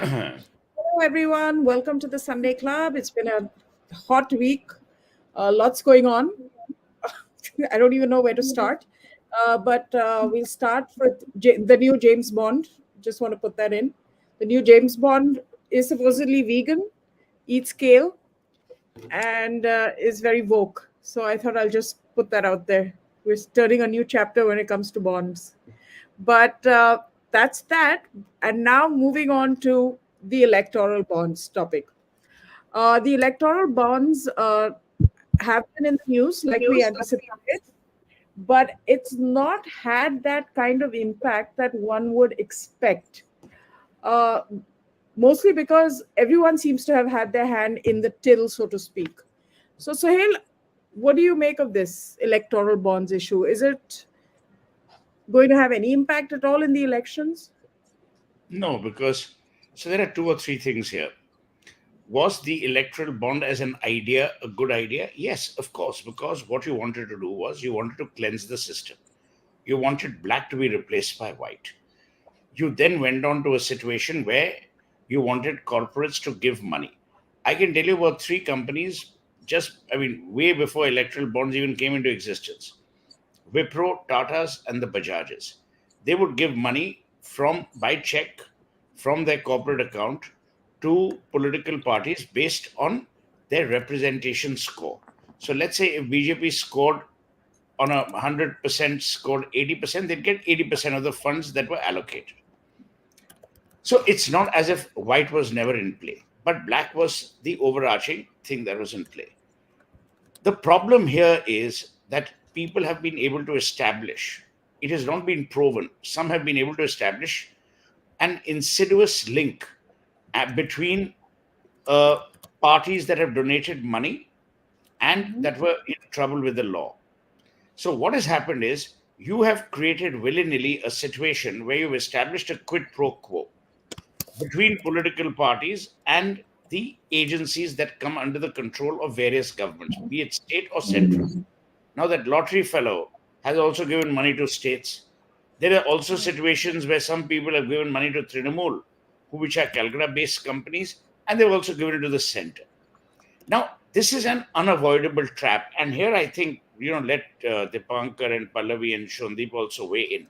Hello, everyone. Welcome to the Sunday Club. It's been a hot week. Lots going on. I don't even know where to start. But we'll start with the new James Bond. Just want to put that in. The new James Bond is supposedly vegan, eats kale, and is very woke. So I thought I'll just put that out there. We're starting a new chapter when it comes to bonds. But that's that. And now moving on to the electoral bonds topic. The electoral bonds have been in the news like we anticipated, but it's not had that kind of impact that one would expect. Uh, Mostly because everyone seems to have had their hand in the till, so to speak. So, Sohail, what do you make of this electoral bonds issue? Is it going to have any impact at all in the elections? No, because there are two or three things here. Was the electoral bond as an idea a good idea? Yes, of course, because what you wanted to do was you wanted to cleanse the system. You wanted black to be replaced by white. You then went on to a situation where you wanted corporates to give money. I can tell you about three companies way before electoral bonds even came into existence. Wipro, Tatas, and the Bajajas. They would give money from by check from their corporate account to political parties based on their representation score. So let's say if BJP scored on 100% scored 80%, they'd get 80% of the funds that were allocated. So it's not as if white was never in play, but black was the overarching thing that was in play. The problem here is that people have been able to establish, it has not been proven, some have been able to establish an insidious link between uh, parties that have donated money and Mhm. that were in trouble with the law. So, what has happened is you have created willy nilly a situation where you've established a quid pro quo between political parties and the agencies that come under the control of various governments, be it state or central. Now, that lottery fellow has also given money to states. There are also situations where some people have given money to Trinamool, which are Calcutta based companies, and they've also given it to the center. Now, this is an unavoidable trap. And here I think, let Dipankar and Pallavi and Shondeep also weigh in.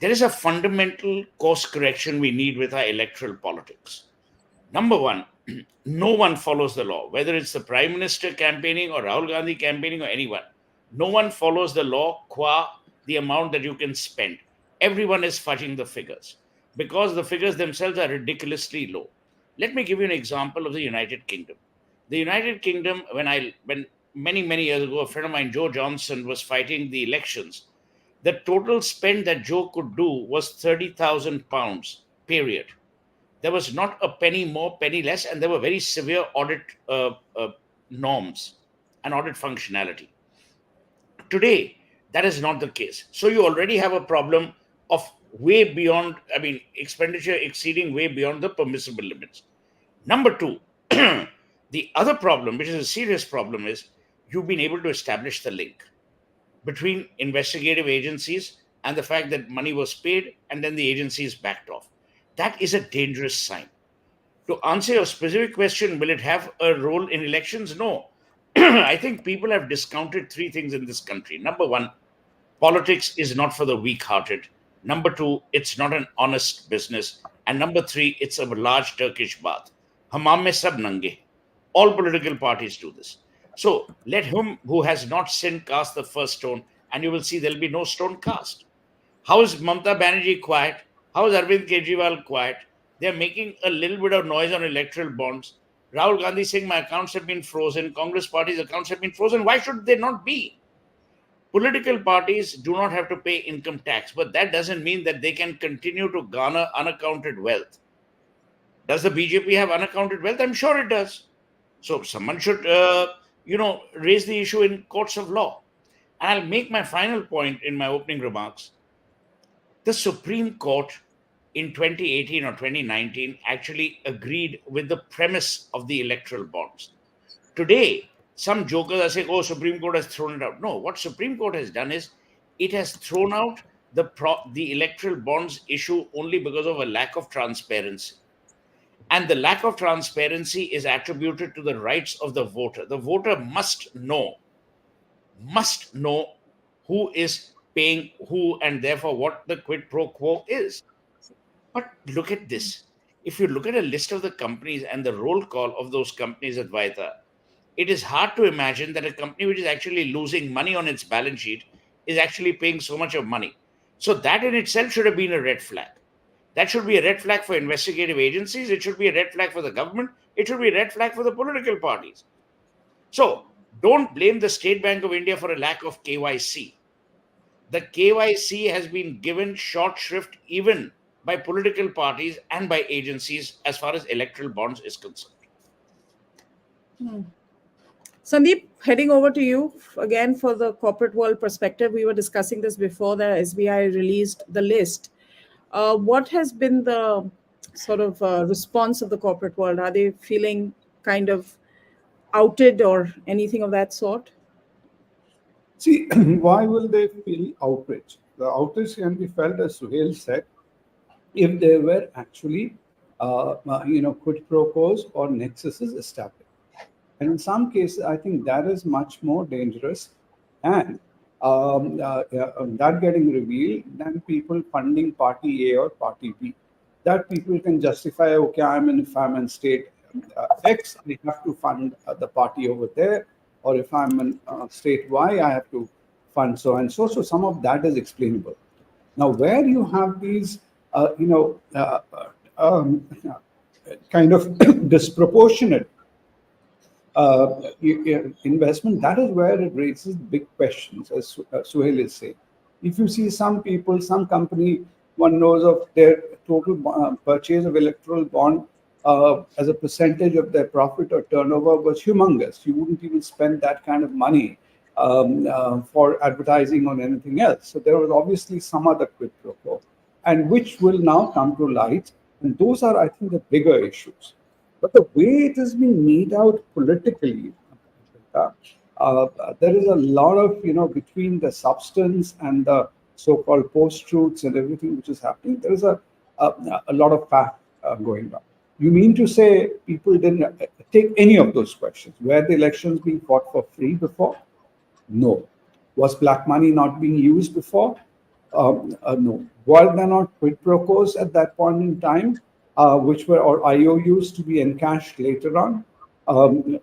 There is a fundamental course correction we need with our electoral politics. Number one, no one follows the law, whether it's the Prime Minister campaigning or Rahul Gandhi campaigning or anyone. No one follows the law qua the amount that you can spend. Everyone is fudging the figures because the figures themselves are ridiculously low. Let me give you an example of the United Kingdom. The United Kingdom, when many years ago, a friend of mine, Joe Johnson, was fighting the elections, the total spend that Joe could do was £30,000, period. There was not a penny more, penny less, and there were very severe audit norms and audit functionality. Today, that is not the case. So you already have a problem of way beyond, expenditure exceeding way beyond the permissible limits. Number two, the other problem, which is a serious problem, is you've been able to establish the link between investigative agencies and the fact that money was paid and then the agencies backed off. That is a dangerous sign. To answer your specific question, will it have a role in elections? No. I think people have discounted three things in this country. Number one, politics is not for the weak hearted. Number two, it's not an honest business. And number three, it's a large Turkish bath. Hammam mein sab nange. All political parties do this. So let him who has not sinned cast the first stone, and you will see there'll be no stone cast. How is Mamata Banerjee quiet? How is Arvind Kejriwal quiet? They're making a little bit of noise on electoral bonds. Rahul Gandhi saying my accounts have been frozen. Congress party's accounts have been frozen. Why should they not be? Political parties do not have to pay income tax, but that doesn't mean that they can continue to garner unaccounted wealth. Does the BJP have unaccounted wealth? I'm sure it does. So someone should, raise the issue in courts of law. And I'll make my final point in my opening remarks. The Supreme Court in 2018 or 2019 actually agreed with the premise of the electoral bonds. Today, some jokers are saying, oh, Supreme Court has thrown it out. No, what Supreme Court has done is it has thrown out the electoral bonds issue only because of a lack of transparency. And the lack of transparency is attributed to the rights of the voter. The voter must know who is paying who, and therefore what the quid pro quo is. But look at this. If you look at a list of the companies and the roll call of those companies at Vaita, it is hard to imagine that a company which is actually losing money on its balance sheet is actually paying so much of money. So that in itself should have been a red flag. That should be a red flag for investigative agencies. It should be a red flag for the government. It should be a red flag for the political parties. So don't blame the State Bank of India for a lack of KYC. The KYC has been given short shrift even by political parties and by agencies as far as electoral bonds is concerned. Sandeep, heading over to you again for the corporate world perspective. We were discussing this before the SBI released the list. What has been the sort of response of the corporate world? Are they feeling kind of outed or anything of that sort? See, why will they feel outrage? The outrage can be felt, as Suhail said, if there were actually, quid pro quos or nexuses established. And in some cases, I think that is much more dangerous and that getting revealed than people funding party A or party B. That people can justify, okay, if I'm in state X, I have to fund the party over there, or if I'm in state Y, I have to fund so and so. So some of that is explainable. Now, where you have these, kind of disproportionate investment, that is where it raises big questions, as Suhail is saying. If you see some people, some company, one knows of their total purchase of electoral bond as a percentage of their profit or turnover was humongous. You wouldn't even spend that kind of money for advertising on anything else. So there was obviously some other quid pro quo, and which will now come to light. And those are, I think, the bigger issues. But the way it is being made out politically, there is a lot of, between the substance and the so-called post-truths and everything which is happening, there is a lot of fact going on. You mean to say people didn't take any of those questions? Were the elections being fought for free before? No. Was black money not being used before? No. Were there not quid pro quos at that point in time, which were or IOUs to be encashed later on?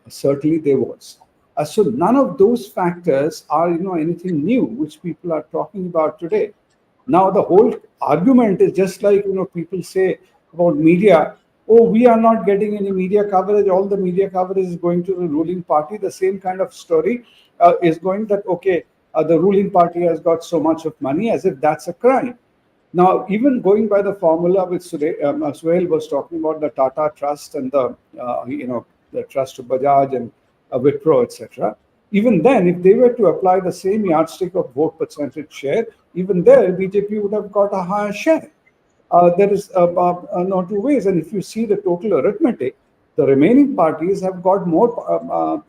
Certainly there was. So none of those factors are, anything new which people are talking about today. Now the whole argument is just like, people say about media. Oh, we are not getting any media coverage. All the media coverage is going to the ruling party. The same kind of story is going that, okay, the ruling party has got so much of money, as if that's a crime. Now, even going by the formula which Suhail was talking about, the Tata Trust and the trust of Bajaj and Wipro, etc. Even then, if they were to apply the same yardstick of vote percentage share, even there, BJP would have got a higher share. There is no two ways. And if you see the total arithmetic, the remaining parties have got more,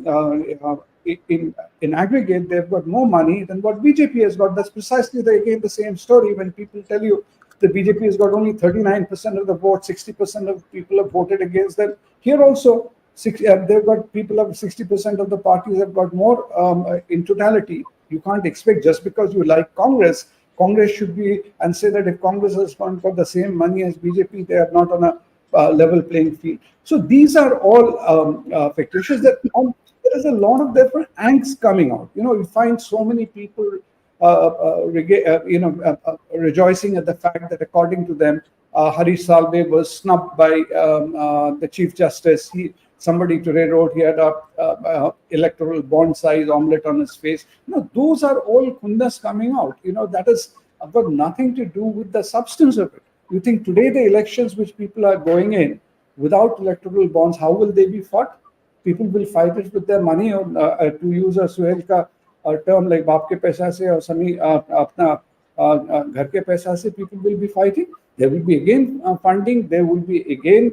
in aggregate, they've got more money than what BJP has got. That's precisely, again, the same story when people tell you the BJP has got only 39% of the vote, 60% of people have voted against them. Here also, they've got people of 60% of the parties have got more in totality. You can't expect just because you like Congress should be and say that if Congress has got the same money as BJP, they are not on a level playing field. So these are all factors that there is a lot of different angst coming out. You find so many people rejoicing at the fact that according to them, Harish Salve was snubbed by the Chief Justice. Somebody today wrote he had a electoral bond size omelette on his face. Those are all kundas coming out. That has got nothing to do with the substance of it. You think today the elections which people are going in without electoral bonds, how will they be fought? People will fight it with their money, or to use a Suhail ka term like baap ke paisa se or sami apna ghar ke paisa se, people will be fighting. There will be again funding. There will be again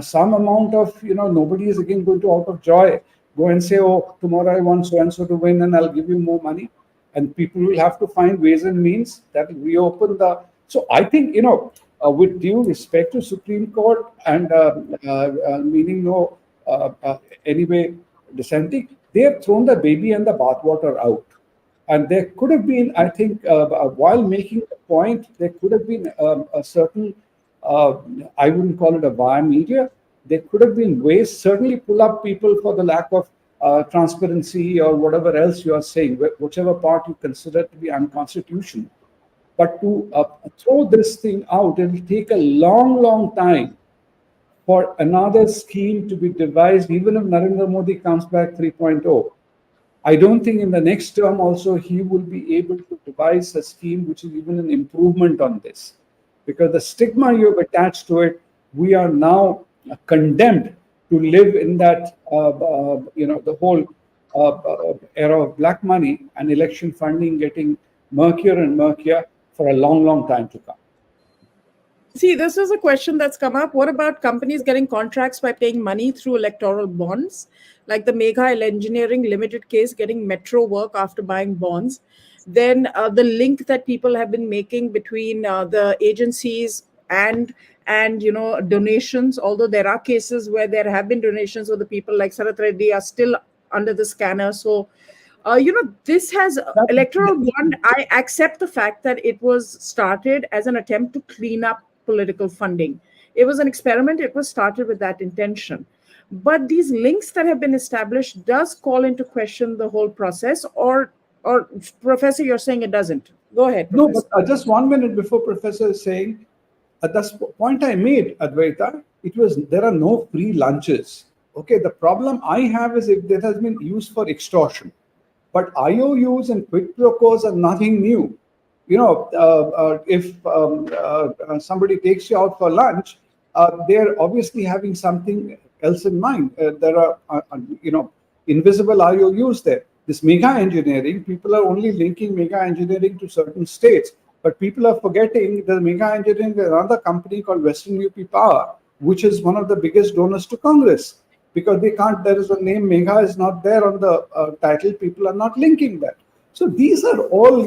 some amount of, nobody is again going to, out of joy, go and say, oh, tomorrow I want so and so to win and I'll give you more money. And people will have to find ways and means that will reopen the. So I think, with due respect to Supreme Court and meaning no anyway dissenting, they have thrown the baby and the bathwater out. And there could have been, I think, while making the point, there could have been a certain, uh, I wouldn't call it a via media, there could have been ways, certainly pull up people for the lack of transparency or whatever else you are saying, whichever part you consider to be unconstitutional. But to throw this thing out, it will take a long, long time for another scheme to be devised, even if Narendra Modi comes back 3.0. I don't think in the next term also he will be able to devise a scheme which is even an improvement on this. Because the stigma you have attached to it, we are now condemned to live in that, the whole era of black money and election funding getting murkier and murkier for a long, long time to come. See, this is a question that's come up. What about companies getting contracts by paying money through electoral bonds, like the Megha Engineering Limited case, getting metro work after buying bonds? Then the link that people have been making between the agencies and donations. Although there are cases where there have been donations, or the people like Sarath Reddy are still under the scanner. So this has electoral bond. I accept the fact that it was started as an attempt to clean up political funding. It was an experiment. It was started with that intention. But these links that have been established does call into question the whole process. Or Professor, you're saying it doesn't. Go ahead, No, Professor. but just 1 minute before Professor is saying, at the point I made, Advaita, it was there are no free lunches. Okay, the problem I have is if that has been used for extortion. But IOUs and quid pro quos are nothing new. If somebody takes you out for lunch, they're obviously having something else in mind. There are, invisible IOUs there. This mega engineering, people are only linking mega engineering to certain states, but people are forgetting the mega engineering, another company called Western UP Power, which is one of the biggest donors to Congress. Because they can't, there is a name Mega is not there on the title, people are not linking that. So these are all,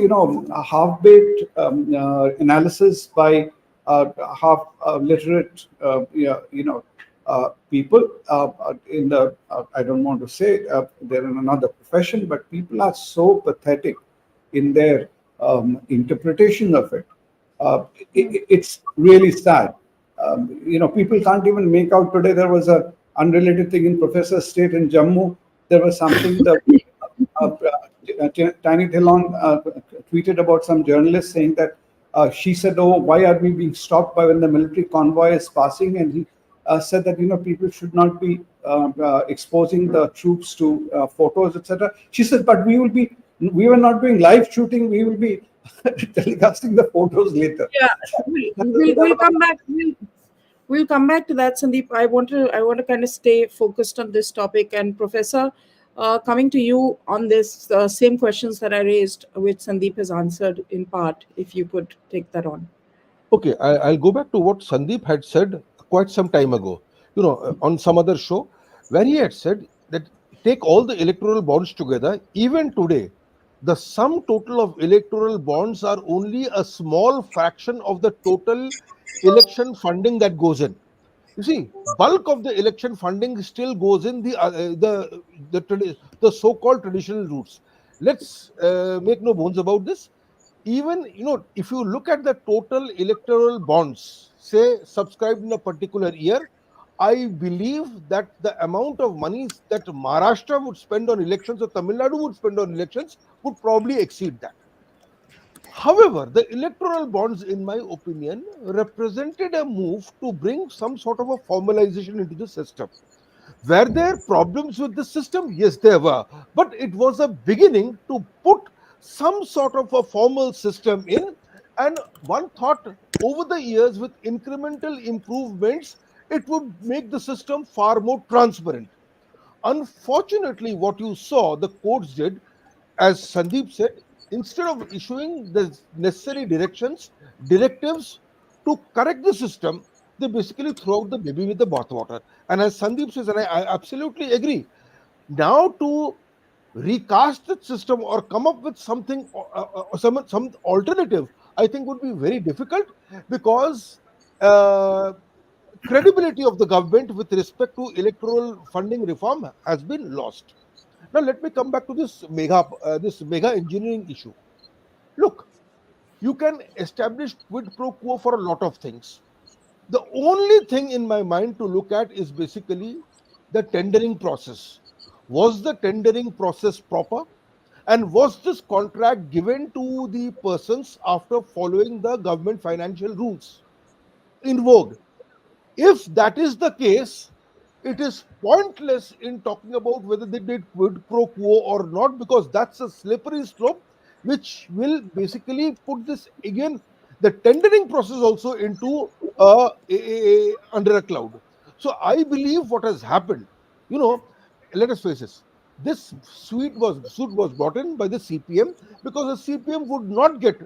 half-baked analysis by half-literate, people in the, I don't want to say they're in another profession, but people are so pathetic in their interpretation of it. It's really sad. People can't even make out today. There was a unrelated thing in Professor State in Jammu. There was something that Tiny Dhillon tweeted about some journalist saying that she said, "Oh, why are we being stopped by when the military convoy is passing?" And he said that people should not be exposing the troops to photos, etc. She said, "But we were not doing live shooting. We will be telecasting the photos later." Yeah, we'll come back. We'll come back to that, Sandeep. I want to kind of stay focused on this topic. And Professor, coming to you on this same questions that I raised, which Sandeep has answered in part, if you could take that on. Okay, I'll go back to what Sandeep had said quite some time ago, on some other show, where he had said that take all the electoral bonds together, even today, the sum total of electoral bonds are only a small fraction of the total election funding that goes in. You see, bulk of the election funding still goes in the so-called traditional routes. Let's make no bones about this. Even if you look at the total electoral bonds, say subscribed in a particular year, I believe that the amount of money that Maharashtra would spend on elections or Tamil Nadu would spend on elections would probably exceed that. However, the electoral bonds, in my opinion, represented a move to bring some sort of a formalization into the system. Were there problems with the system? Yes, there were. But it was a beginning to put some sort of a formal system in. And one thought over the years, with incremental improvements, it would make the system far more transparent. Unfortunately, what you saw the courts did, as Sandeep said, instead of issuing the necessary directives to correct the system, they basically throw out the baby with the bathwater. And as Sandeep says, and I absolutely agree, now to recast the system or come up with something, some alternative, I think would be very difficult, because uh, credibility of the government with respect to electoral funding reform has been lost. Now let me come back to this mega engineering issue. Look, you can establish quid pro quo for a lot of things. The only thing in my mind to look at is basically the tendering process. Was the tendering process proper? And was this contract given to the persons after following the government financial rules in vogue? If that is the case, it is pointless in talking about whether they did quid pro quo or not, because that's a slippery slope which will basically put this again, the tendering process also into under a cloud. So I believe what has happened, you know, let us face this. This suit was brought in by the CPM because the CPM would not get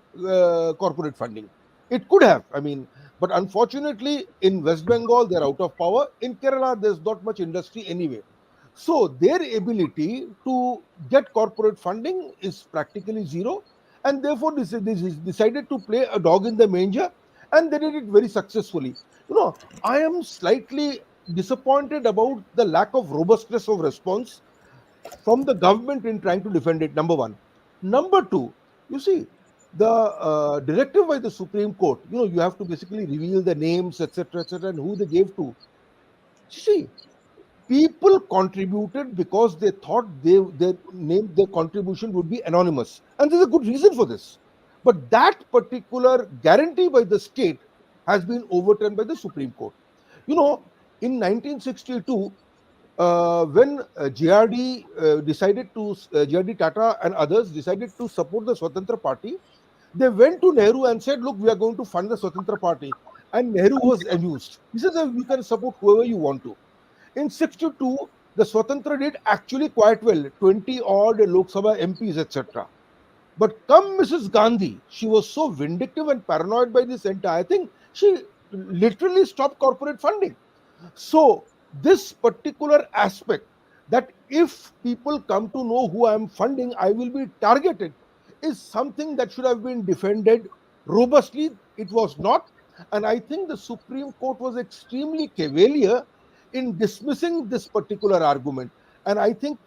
corporate funding. It could have, I mean, but unfortunately, in West Bengal, they're out of power. In Kerala, there's not much industry anyway. So their ability to get corporate funding is practically zero. And therefore, this is decided to play a dog in the manger. And they did it very successfully. You know, I am slightly disappointed about the lack of robustness of response from the government in trying to defend it, number one. Number two, you see, the directive by the Supreme Court, you know, you have to basically reveal the names, etc., and who they gave to. See, people contributed because they thought their contribution would be anonymous, and there's a good reason for this. But that particular guarantee by the state has been overturned by the Supreme Court. You know, in 1962, when JRD Tata and others decided to support the Swatantra Party, they went to Nehru and said, "Look, we are going to fund the Swatantra Party." And Nehru was amused. He says, "You can support whoever you want to." In 62, the Swatantra did actually quite well, 20 odd Lok Sabha MPs, etc. But come Mrs. Gandhi, she was so vindictive and paranoid by this entire thing, she literally stopped corporate funding. So, this particular aspect, that if people come to know who I am funding, I will be targeted, is something that should have been defended robustly. It was not. And I think the Supreme Court was extremely cavalier in dismissing this particular argument. And I think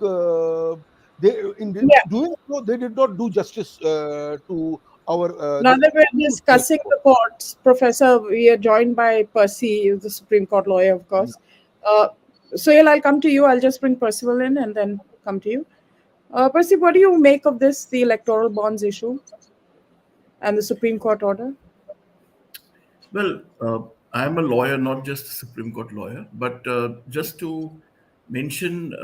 Yeah. doing so, they did not do justice to our Now that we're to discussing the courts, Professor, we are joined by Percy, who's the Supreme Court lawyer, of course. Sohail, I'll come to you. I'll just bring Percival in and then come to you. Percy, what do you make of this, the electoral bonds issue and the Supreme Court order? Well, I'm a lawyer, not just a Supreme Court lawyer, but just to mention,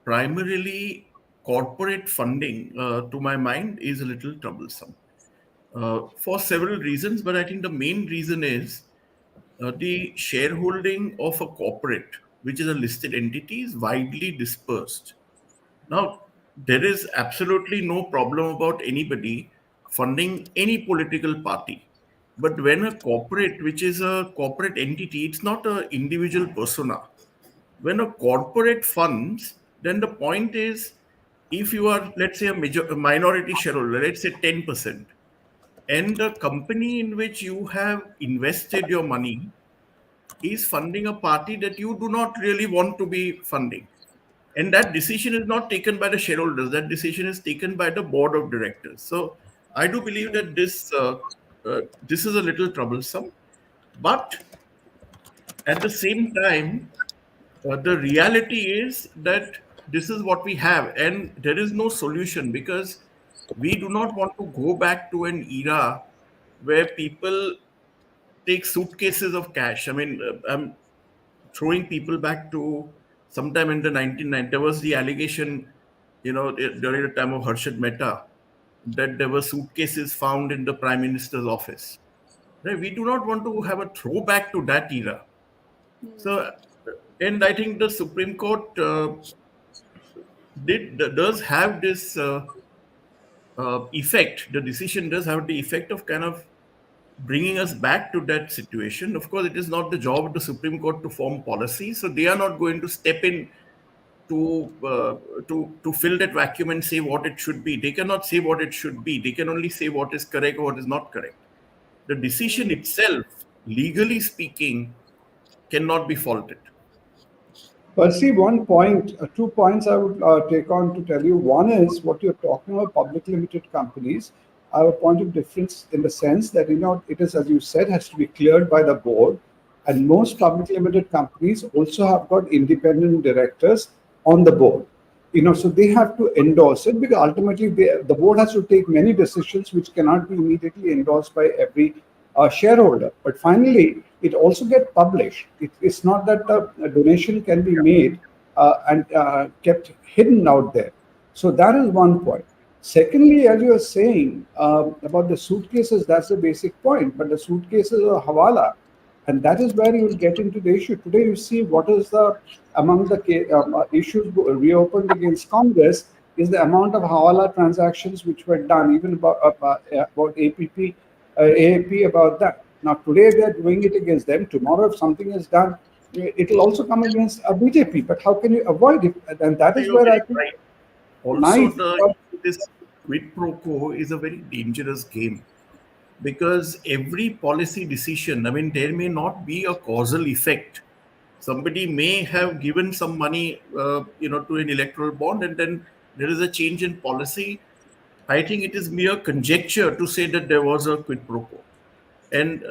primarily corporate funding, to my mind, is a little troublesome for several reasons. But I think the main reason is the shareholding of a corporate, which is a listed entity, is widely dispersed. Now, there is absolutely no problem about anybody funding any political party. But when a corporate, which is a corporate entity, it's not an individual persona. When a corporate funds, then the point is, if you are, let's say, a minority shareholder, let's say 10%, and the company in which you have invested your money is funding a party that you do not really want to be funding, and that decision is not taken by the shareholders, that decision is taken by the board of directors. So I do believe that this is a little troublesome, but at the same time, the reality is that this is what we have, and there is no solution, because we do not want to go back to an era where people take suitcases of cash. I mean, I'm throwing people back to sometime in the 1990s. There was the allegation, during the time of Harshad Mehta, that there were suitcases found in the Prime Minister's office. Right? We do not want to have a throwback to that era. So, and I think the Supreme Court does have this effect. The decision does have the effect of kind of bringing us back to that situation. Of course, it is not the job of the Supreme Court to form policy, so they are not going to step in to fill that vacuum and say what it should be. They cannot say what it should be. They can only say what is correct or what is not correct. The decision itself legally speaking, cannot be faulted. But see, one point, 2 points I would take on to tell you. One is what you're talking about, public limited companies. I have a point of difference in the sense that, it is, as you said, has to be cleared by the board. And most public limited companies also have got independent directors on the board. So they have to endorse it, because ultimately the board has to take many decisions which cannot be immediately endorsed by every shareholder. But finally, it also gets published. It's not that a donation can be made and kept hidden out there. So that is one point. Secondly, as you were saying about the suitcases, that's the basic point. But the suitcases are hawala, and that is where you will get into the issue. Today, you see what is the among the issues reopened against Congress is the amount of hawala transactions which were done, even about AAP about that. Now, today they are doing it against them. Tomorrow, if something is done, it will also come against a BJP. But how can you avoid it? And that So is you're where I very think right. Also, nice. this quid pro quo is a very dangerous game, because every policy decision, I mean, there may not be a causal effect. Somebody may have given some money, to an electoral bond, and then there is a change in policy. I think it is mere conjecture to say that there was a quid pro quo. And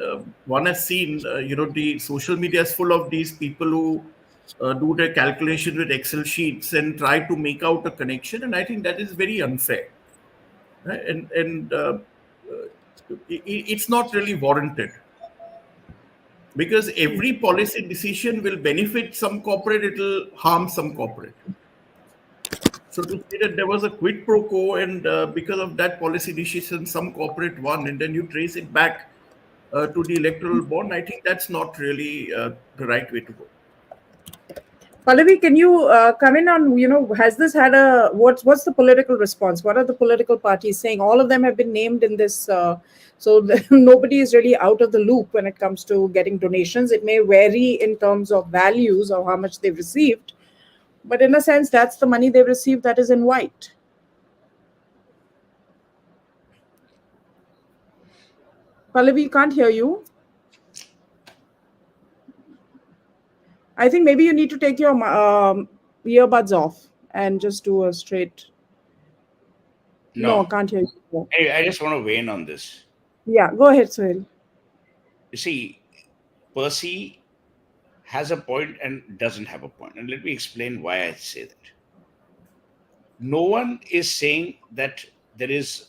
one has seen, the social media is full of these people who do their calculation with Excel sheets and try to make out a connection. And I think that is very unfair. Right? It's not really warranted, because every policy decision will benefit some corporate, it will harm some corporate. So to say that there was a quid pro quo, and because of that policy decision, some corporate won, and then you trace it back to the electoral bond, I think that's not really the right way to go. Pallavi, can you come in on, has this had what's the political response? What are the political parties saying? All of them have been named in this, nobody is really out of the loop when it comes to getting donations. It may vary in terms of values or how much they've received, but in a sense, that's the money they've received that is in white. Pallavi, can't hear you. I think maybe you need to take your earbuds off and just do a straight. No, No. can't hear you. Anyway, I just want to weigh in on this. Yeah, go ahead, Sohail. You see, Percy has a point and doesn't have a point. And let me explain why I say that. No one is saying that there is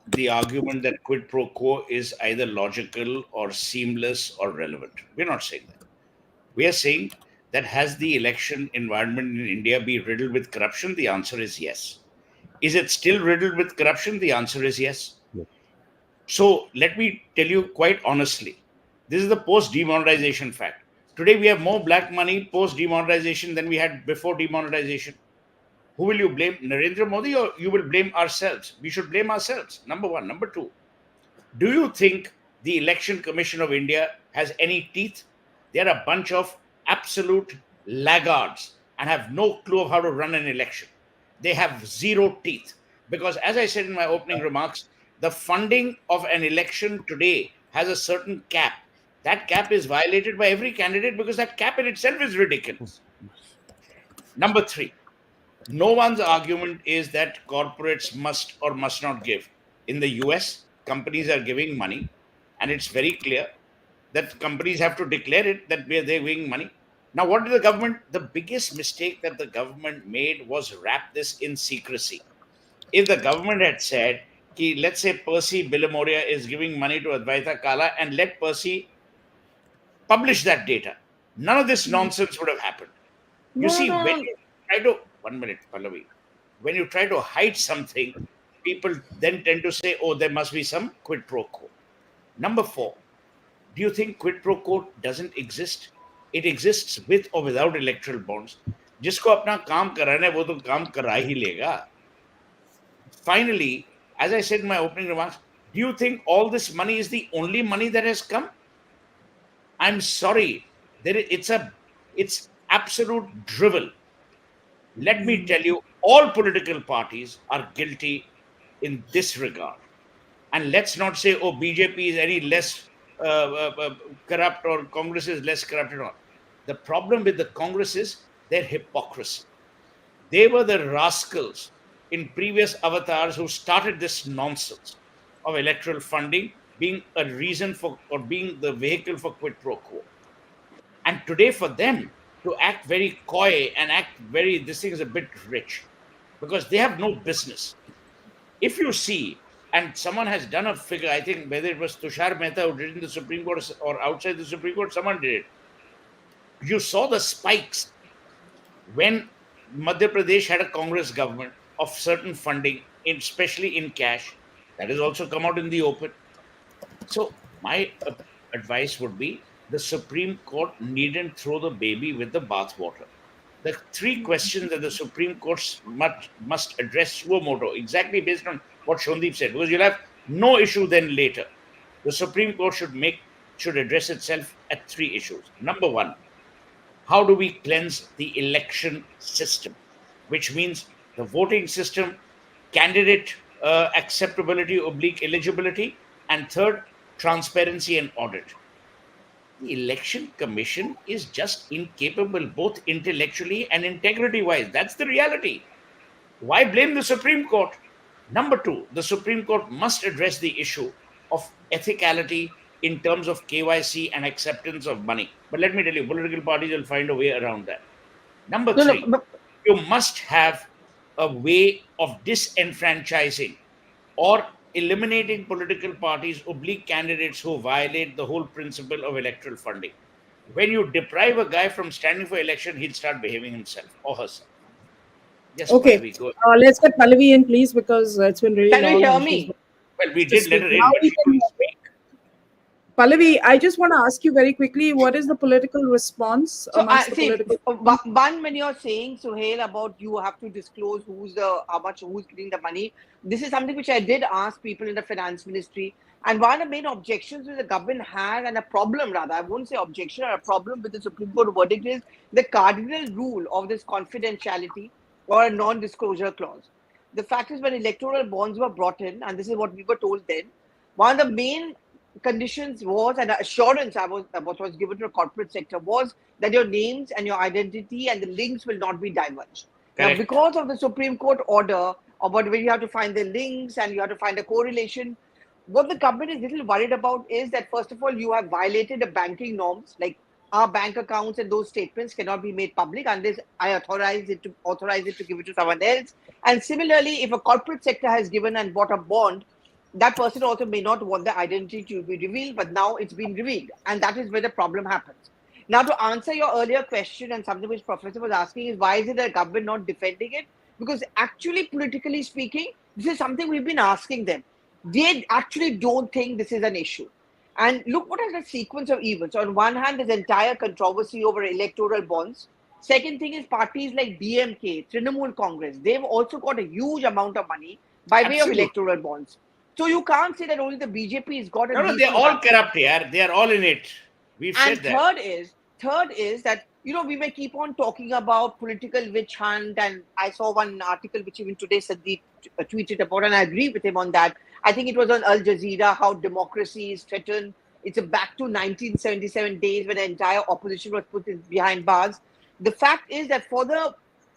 the argument that quid pro quo is either logical or seamless or relevant. We're not saying that. We are saying that has the election environment in India be riddled with corruption? The answer is yes. Is it still riddled with corruption? The answer is yes. Yes. So let me tell you quite honestly, this is the post demonetization fact. Today we have more black money post demonetization than we had before demonetization. Who will you blame? Narendra Modi, or you will blame ourselves? We should blame ourselves. Number one. Number two, do you think the Election Commission of India has any teeth? They're a bunch of absolute laggards and have no clue of how to run an election. They have zero teeth. Because, as I said in my opening remarks, the funding of an election today has a certain cap. That cap is violated by every candidate because that cap in itself is ridiculous. Number three, no one's argument is that corporates must or must not give. In the US, companies are giving money, and it's very clear that companies have to declare it that they're giving money. Now, what did the government? The biggest mistake that the government made was wrap this in secrecy. If the government had said, let's say Percy Bilamoria is giving money to Advaita Kala, and let Percy publish that data, none of this nonsense would have happened. You see, when you try to, 1 minute, Pallavi, when you try to hide something, people then tend to say, oh, there must be some quid pro quo. Number four, do you think quid pro quo doesn't exist? It exists with or without electoral bonds. जिसको अपना काम कराना है वो तो काम करा ही लेगा. Finally, as I said in my opening remarks, do you think all this money is the only money that has come? I'm sorry, it's absolute drivel. Let me tell you, all political parties are guilty in this regard. And let's not say, oh, BJP is any less corrupt or Congress is less corrupt and all. The problem with the Congress is their hypocrisy. They were the rascals in previous avatars who started this nonsense of electoral funding being a reason for or being the vehicle for quid pro quo. And today, for them to act very coy and act very, this thing is a bit rich because they have no business. If you see, and someone has done a figure, I think whether it was Tushar Mehta who did it in the Supreme Court or outside the Supreme Court, someone did it. You saw the spikes when Madhya Pradesh had a Congress government of certain funding, especially in cash. That has also come out in the open. So my advice would be the Supreme Court needn't throw the baby with the bathwater. The three questions that the Supreme Court must address suo moto, exactly based on what Shondeep said, because you'll have no issue then later. The Supreme Court should address itself at three issues. Number one, how do we cleanse the election system, which means the voting system, candidate acceptability oblique eligibility, and third, transparency and audit. The election commission is just incapable both intellectually and integrity wise. That's the reality. Why blame the Supreme Court? Number two, the Supreme Court must address the issue of ethicality in terms of KYC and acceptance of money. But let me tell you, political parties will find a way around that. Number No, three, no, you must have a way of disenfranchising or eliminating political parties oblique candidates who violate the whole principle of electoral funding. When you deprive a guy from standing for election, he'll start behaving himself or herself. Yes, Okay, Pallavi, go. let's get Pallavi in, please, because it's been really can you long. hear And she's me? Well, we to did let speak. her Now in, but we she can couldn't hear you. speak. Pallavi, I just want to ask you very quickly, what is the political response So I amongst the see political? one when you're saying Suhail about you have to disclose who's getting the money. This is something which I did ask people in the finance ministry, and one of the main objections which the government had and a problem rather, I won't say objection or a problem with the Supreme Court verdict is the cardinal rule of this confidentiality or a non-disclosure clause. The fact is when electoral bonds were brought in, and this is what we were told then, one of the main conditions was an assurance what was given to the corporate sector was that your names and your identity and the links will not be divulged. Now, Correct. because of the Supreme Court order about where you have to find the links and you have to find a correlation, what the government is little worried about is that first of all, you have violated the banking norms, like our bank accounts and those statements cannot be made public unless I authorize it to give it to someone else. And similarly, if a corporate sector has given and bought a bond, that person also may not want the identity to be revealed, but now it's been revealed. And that is where the problem happens. Now, to answer your earlier question and something which Professor was asking is why is it the government not defending it? Because actually, politically speaking, this is something we've been asking them. They actually don't think this is an issue. And look what is the sequence of events. On one hand, there's entire controversy over electoral bonds. Second thing is parties like DMK, Trinamool Congress, they've also got a huge amount of money by way of Absolutely. electoral bonds. So you can't say that only the BJP has got a No, need they're to all have- corrupt here. They are all in it. We've And said that. third is that we may keep on talking about political witch hunt, and I saw one article which even today Sandeep tweeted about, and I agree with him on that. I think it was on Al Jazeera how democracy is threatened. It's a back to 1977 days when the entire opposition was put behind bars. The fact is that for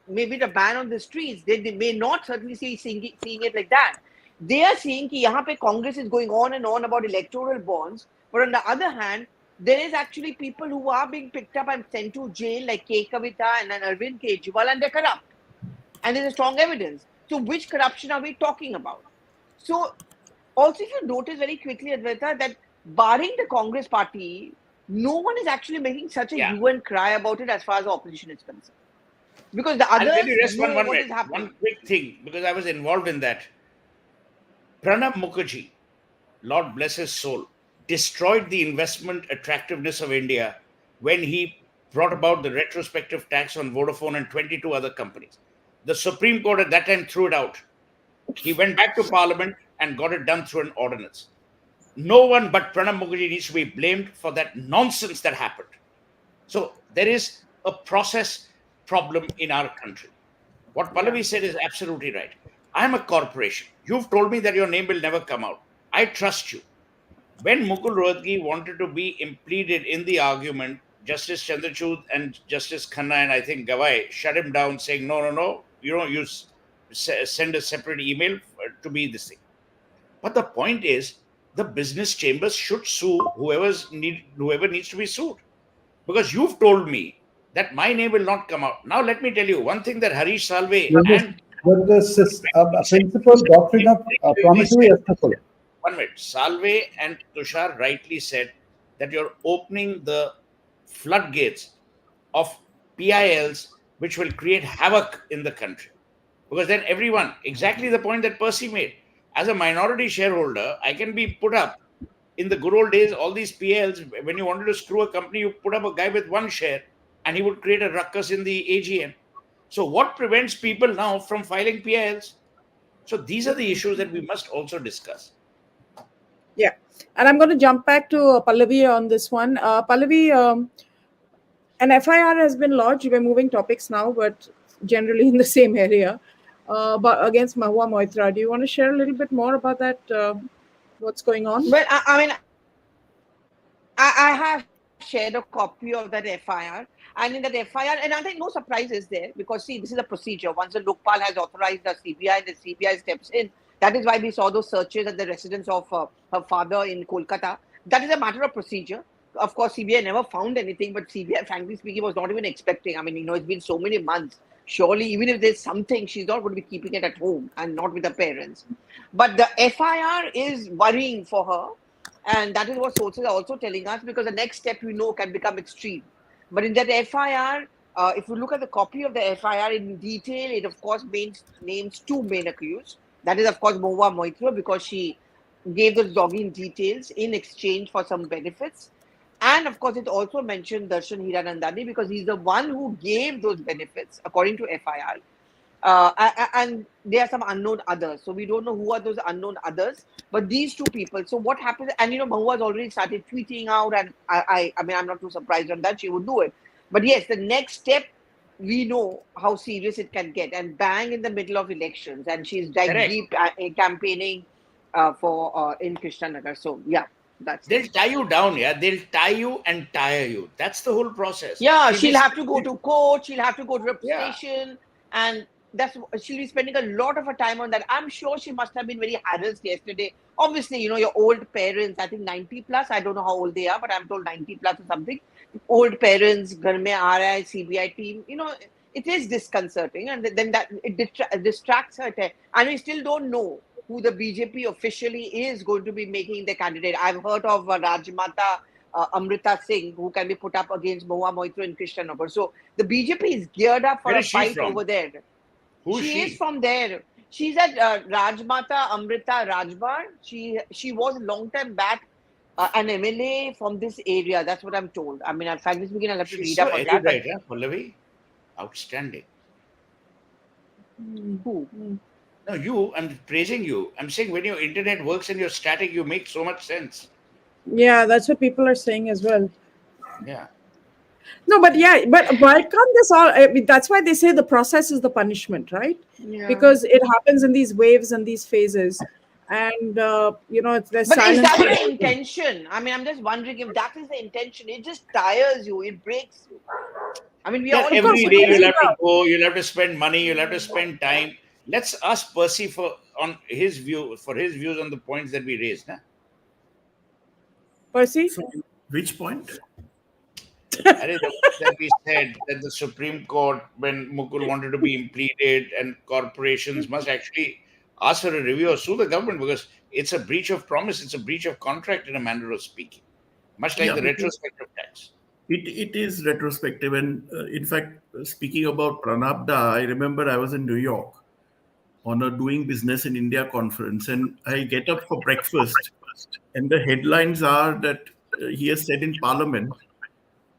maybe the ban on the streets, they may not certainly seeing it like that. They are seeing that Congress is going on and on about electoral bonds, but on the other hand, there is actually people who are being picked up and sent to jail like K. Kavita and Arvind Kejriwal, and they're corrupt. And there's a strong evidence. So which corruption are we talking about? So also if you notice very quickly, Advaita, that barring the Congress party, no one is actually making such a Yeah. hue and cry about it as far as the opposition is concerned. Because the I'll tell others you just know one what is minute. happening. One quick thing, because I was involved in that. Pranab Mukherjee, Lord bless his soul, destroyed the investment attractiveness of India when he brought about the retrospective tax on Vodafone and 22 other companies. The Supreme Court at that time threw it out. He went back to Parliament and got it done through an ordinance. No one but Pranab Mukherjee needs to be blamed for that nonsense that happened. So there is a process problem in our country. What Pallavi said is absolutely right. I'm a corporation. You've told me that your name will never come out. I trust you. When Mukul Rohatgi wanted to be impleaded in the argument, Justice Chandrachud and Justice Khanna and I think Gawai shut him down, saying, "No, no, no, you don't use send a separate email to be this thing." But the point is, the business chambers should sue whoever needs to be sued, because you've told me that my name will not come out. Now, let me tell you one thing that Harish Salve and The principal doctrine of promissory estoppel. one minute. Salve and Tushar rightly said that you're opening the floodgates of PILs, which will create havoc in the country. Because then everyone, exactly the point that Percy made, as a minority shareholder, I can be put up. In the good old days, all these PILs, when you wanted to screw a company, you put up a guy with one share and he would create a ruckus in the AGM. So, what prevents people now from filing PILs? So, these are the issues that we must also discuss. Yeah. And I'm going to jump back to Pallavi on this one. Pallavi, an FIR has been lodged. We're moving topics now, but generally in the same area, but against Mahua Moitra. Do you want to share a little bit more about that? What's going on? Well, I mean, I have shared a copy of that FIR, and in that FIR, and I think no surprises there, because see, this is a procedure. Once the Lokpal has authorized the CBI, the CBI steps in. That is why we saw those searches at the residence of her father in Kolkata. That is a matter of procedure. Of course, CBI never found anything, but CBI, frankly speaking, was not even expecting. I mean, it's been so many months. Surely, even if there's something, she's not going to be keeping it at home and not with her parents. But the FIR is worrying for her. And that is what sources are also telling us, because the next step, can become extreme. But in that FIR, if you look at the copy of the FIR in detail, it of course names two main accused. That is, of course, Mahua Moitra, because she gave those login details in exchange for some benefits. And of course, it also mentioned Darshan Hiranandani, because he's the one who gave those benefits, according to FIR. And there are some unknown others. So we don't know who are those unknown others, but these two people. So what happens? And Mahua's already started tweeting out, and I mean, I'm not too surprised on that. She would do it. But yes, the next step, we know how serious it can get, and bang in the middle of elections, and she's Correct. deep campaigning for in Krishnanagar. So yeah, that's They'll it. tie you down, yeah. They'll tie you and tire you. That's the whole process. Yeah, See, she'll this, have to go to court. She'll have to go to a yeah. station, and she'll be spending a lot of her time on that. I'm sure she must have been very harassed yesterday. Obviously, your old parents, I think 90 plus. I don't know how old they are, but I'm told 90 plus or something. Old parents, ghar mein aa raha hai, CBI team. It is disconcerting, and then that it distracts her. And we still don't know who the BJP officially is going to be making the candidate. I've heard of Rajmata Amrita Singh, who can be put up against Mahua Moitra in Krishnanagar. So the BJP is geared up for Where a is she fight from? over there. Who is She is she? from there. She's at Rajmata Amrita Rajbar. She was a long time back an MLA from this area. That's what I'm told. I mean, frankly speaking, I'll have to She's read so up on that. But erudite, yeah, Pallavi. Outstanding. who? No, you, I'm praising you. I'm saying when your internet works and you're static, you make so much sense. Yeah, that's what people are saying as well. Yeah. No, but yeah, but why can't this all? I mean, that's why they say the process is the punishment, right? Yeah. Because it happens in these waves and these phases, and there's But is silence. that the intention? I mean, I'm just wondering if that is the intention. It just tires you. It breaks you. I mean, we are Yeah, all Of course, every human, day because you'll right? have to go, you'll have to spend money, you'll have to spend time. Let's ask Percy on his views on the points that we raised. Huh? Percy. So, which point? That is the one that we said that the Supreme Court, when Mukul wanted to be impleted, and corporations must actually ask for a review or sue the government, because it's a breach of promise, it's a breach of contract in a manner of speaking, much like Yeah, the because retrospective tax. it is retrospective. And in fact, speaking about Pranabda, I remember I was in New York on a doing business in India conference, and I get up for breakfast, and the headlines are that he has said in Parliament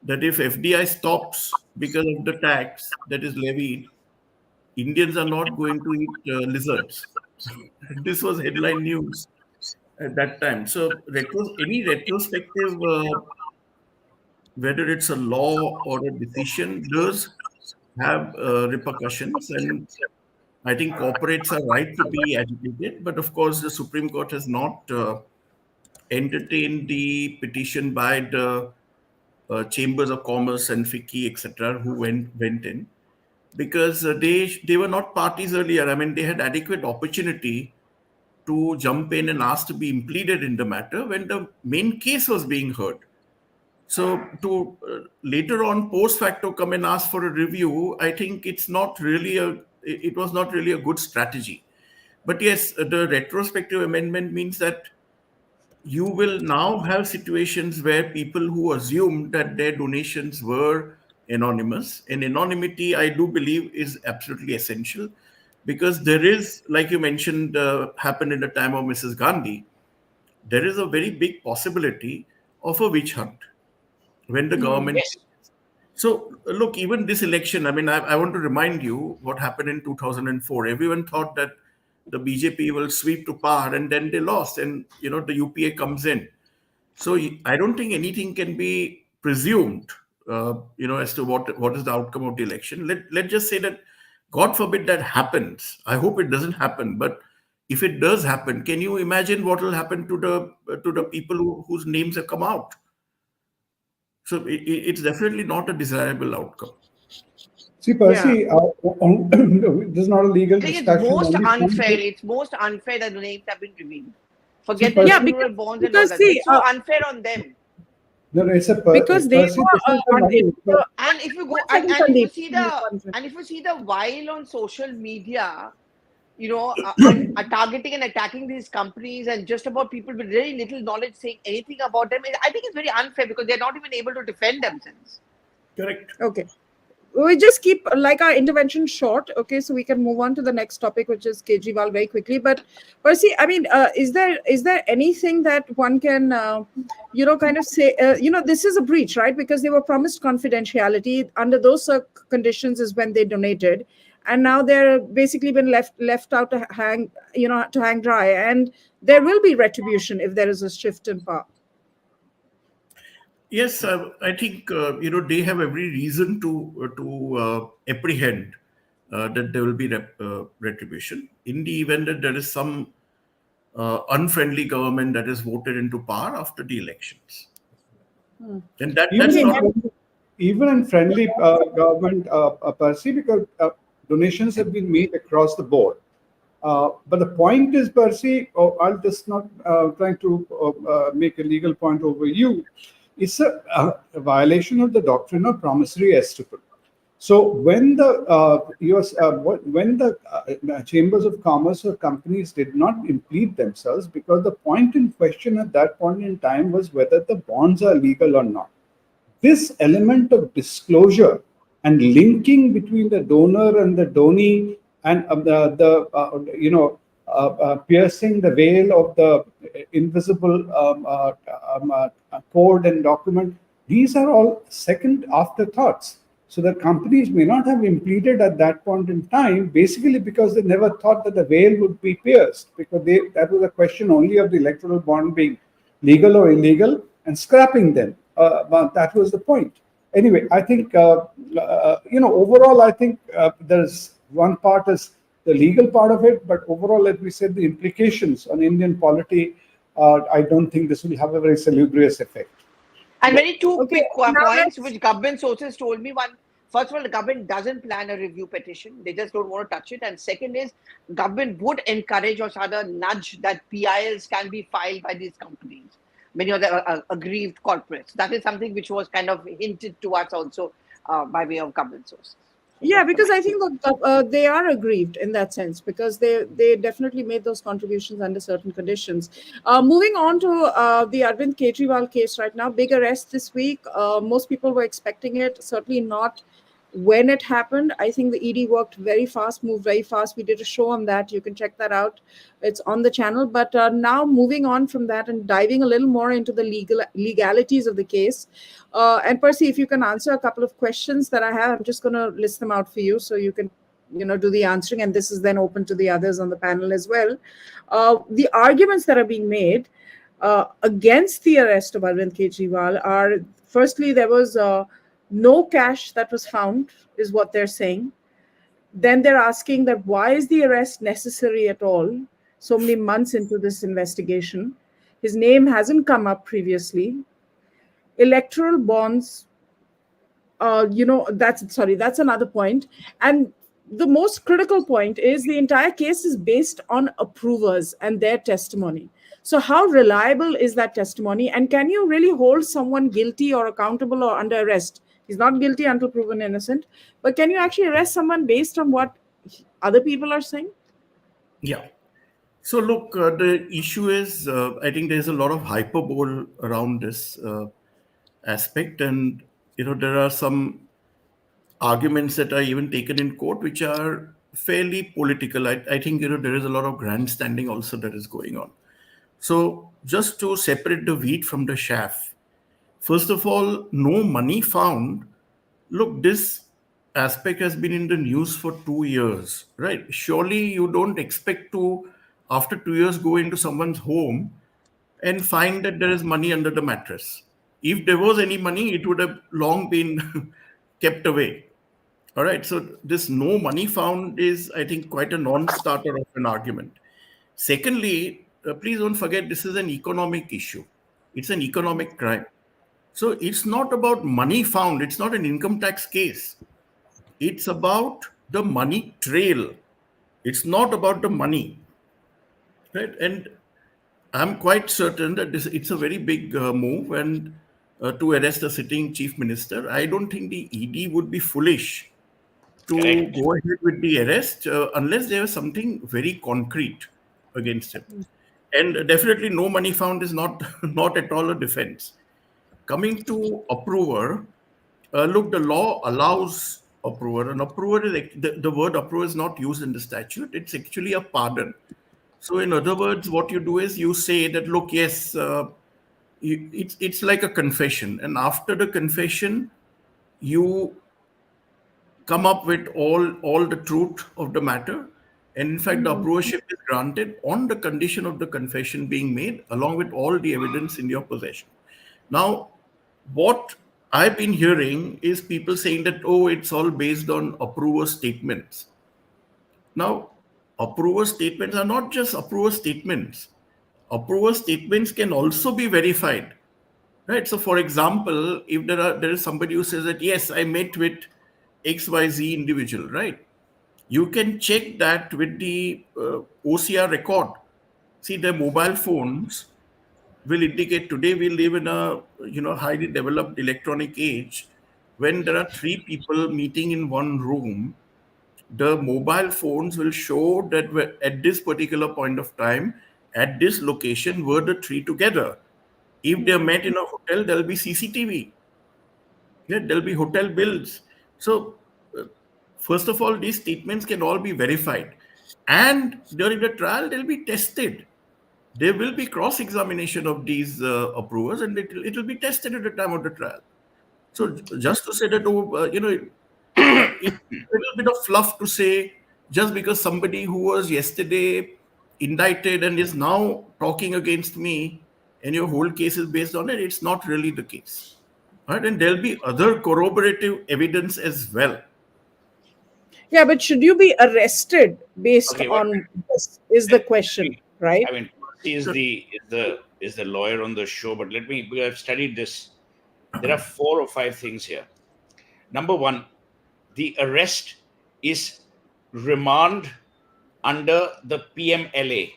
that if FDI stops because of the tax that is levied, Indians are not going to eat lizards. This was headline news at that time. So, any retrospective, whether it's a law or a decision, does have repercussions. And I think corporates are right to be agitated. But of course, the Supreme Court has not entertain the petition by the chambers of commerce and FICCI, etc., who went in, because they were not parties earlier. I mean, they had adequate opportunity to jump in and ask to be impleaded in the matter when the main case was being heard. So to later on post facto come and ask for a review, I think it was not really a good strategy. But yes, the retrospective amendment means that you will now have situations where people who assumed that their donations were anonymous, and anonymity, I do believe, is absolutely essential, because there is, like you mentioned, happened in the time of Mrs. Gandhi, there is a very big possibility of a witch hunt when the government. Yes. So, look, even this election, I mean, I want to remind you what happened in 2004. Everyone thought that the BJP will sweep to power, and then they lost, and the UPA comes in. So I don't think anything can be presumed, as to what is the outcome of the election. Let's just say that, God forbid that happens. I hope it doesn't happen, but if it does happen, can you imagine what will happen to the people whose names have come out? So it's definitely not a desirable outcome. See, Percy, this is not a legal I think discussion. it's most Only unfair. point- It's most unfair that the names have been revealed. Forget See, the Percy- electoral bonds and all because that. see, It's so unfair on them. No, no, it's a because they Percy, this were is another- And if you go One second, and if you Sandeep. see One second. and if you see the while on social media, and are targeting and attacking these companies and just about people with very little knowledge saying anything about them, I think it's very unfair because they're not even able to defend themselves. Correct. Okay. We just keep like our intervention short, okay, so we can move on to the next topic, which is Kejriwal, very quickly. But Percy, I mean, is there anything that one can kind of say, this is a breach, right? Because they were promised confidentiality. Under those conditions is when they donated, and now they're basically been left out to hang dry, and there will be retribution if there is a shift in power. Yes, I think they have every reason to apprehend that there will be retribution in the event that there is some unfriendly government that is voted into power after the elections. And that's not. Even in friendly government, Percy, because donations have been made across the board. But the point is, Percy, I'll just not trying to make a legal point over you. It's a violation of the doctrine of promissory estoppel. So when the chambers of commerce or companies did not impede themselves, because the point in question at that point in time was whether the bonds are legal or not. This element of disclosure and linking between the donor and the donee, and piercing the veil of the invisible code and document, these are all second afterthoughts. So the companies may not have implemented at that point in time, basically because they never thought that the veil would be pierced, because that was a question only of the electoral bond being legal or illegal and scrapping them. But that was the point. Anyway, I think overall, I think there's one part is the legal part of it, but overall, let me say, the implications on Indian polity, I don't think this will have a very salubrious effect. And very two Okay, quick now points which government sources told me. One, first of all, the government doesn't plan a review petition. They just don't want to touch it. And second is, government would encourage or rather nudge that PILs can be filed by these companies, many of the aggrieved corporates. That is something which was kind of hinted to us also by way of government sources. Yeah, because I think they are aggrieved in that sense, because they definitely made those contributions under certain conditions. Moving on to the Arvind Kejriwal case right now, big arrest this week. Most people were expecting it, certainly not when it happened. I think the ED worked very fast, moved very fast. We did a show on that. You can check that out. It's on the channel. But now moving on from that and diving a little more into the legalities of the case. And Percy, if you can answer a couple of questions that I have, I'm just going to list them out for you so you can do the answering. And this is then open to the others on the panel as well. The arguments that are being made against the arrest of Arvind Kejriwal are, firstly, there was no cash that was found, is what they're saying. Then they're asking that why is the arrest necessary at all so many months into this investigation? His name hasn't come up previously. Electoral bonds, that's another point. And the most critical point is the entire case is based on approvers and their testimony. So how reliable is that testimony, and can you really hold someone guilty or accountable or under arrest? He's not guilty until proven innocent, but can you actually arrest someone based on what other people are saying? Yeah. So look, the issue is, I think there's a lot of hyperbole around this aspect, and there are some arguments that are even taken in court which are fairly political. I think there is a lot of grandstanding also that is going on. So just to separate the wheat from the chaff, first of all, no money found. Look, this aspect has been in the news for 2 years, right? Surely you don't expect to, after 2 years, go into someone's home and find that there is money under the mattress. If there was any money, it would have long been kept away. All right. So this no money found is, I think, quite a non-starter of an argument. Secondly, please don't forget this is an economic issue. It's an economic crime. So it's not about money found. It's not an income tax case. It's about the money trail. It's not about the money, right? And I'm quite certain that it's a very big move, and to arrest a sitting chief minister. I don't think the ED would be foolish to Correct. go ahead with the arrest unless there was something very concrete against him. And definitely, no money found is not not at all a defense. Coming to approver, look, the law allows approver. An approver is the word approver is not used in the statute. It's actually a pardon. So, in other words, what you do is you say that, look, yes, it's like a confession, and after the confession, you come up with all the truth of the matter, and in fact, the approvalship is granted on the condition of the confession being made, along with all the evidence in your possession. Now, what I've been hearing is people saying that, oh, it's all based on approval statements. Now, approval statements are not just approval statements. Approval statements can also be verified, right? So, for example, if there is somebody who says that, yes, I met with XYZ individual, right? You can check that with the OCR record. See, their mobile phones will indicate today we live in a highly developed electronic age. When there are three people meeting in one room, the mobile phones will show that at this particular point of time, at this location, were the three together. If they're met in a hotel, there'll be CCTV. Yeah, there'll be hotel bills. So, first of all, these statements can all be verified. And during the trial, they'll be tested. There will be cross-examination of these approvers, and it'll be tested at the time of the trial. So just to say that, it's a little bit of fluff to say just because somebody who was yesterday indicted and is now talking against me, and your whole case is based on it, it's not really the case. Right? And there'll be other corroborative evidence as well. Yeah, but should you be arrested based Okay, what on this is the question, right? I mean, he is the lawyer on the show, but because I've studied this. There are 4 or 5 things here. Number one, the arrest is remand under the PMLA.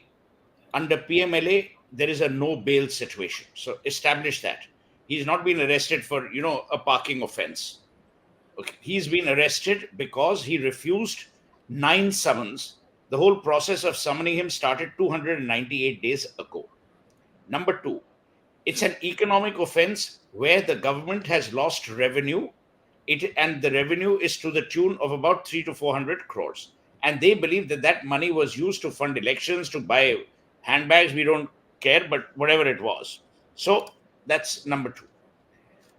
Under PMLA, there is a no bail situation. So establish that. He's not been arrested for, a parking offense. Okay. He's been arrested because he refused 9 summons. The whole process of summoning him started 298 days ago. Number two, it's an economic offense where the government has lost revenue, and the revenue is to the tune of about 300 to 400 crores. And they believe that that money was used to fund elections, to buy handbags. We don't care, but whatever it was. So that's number two.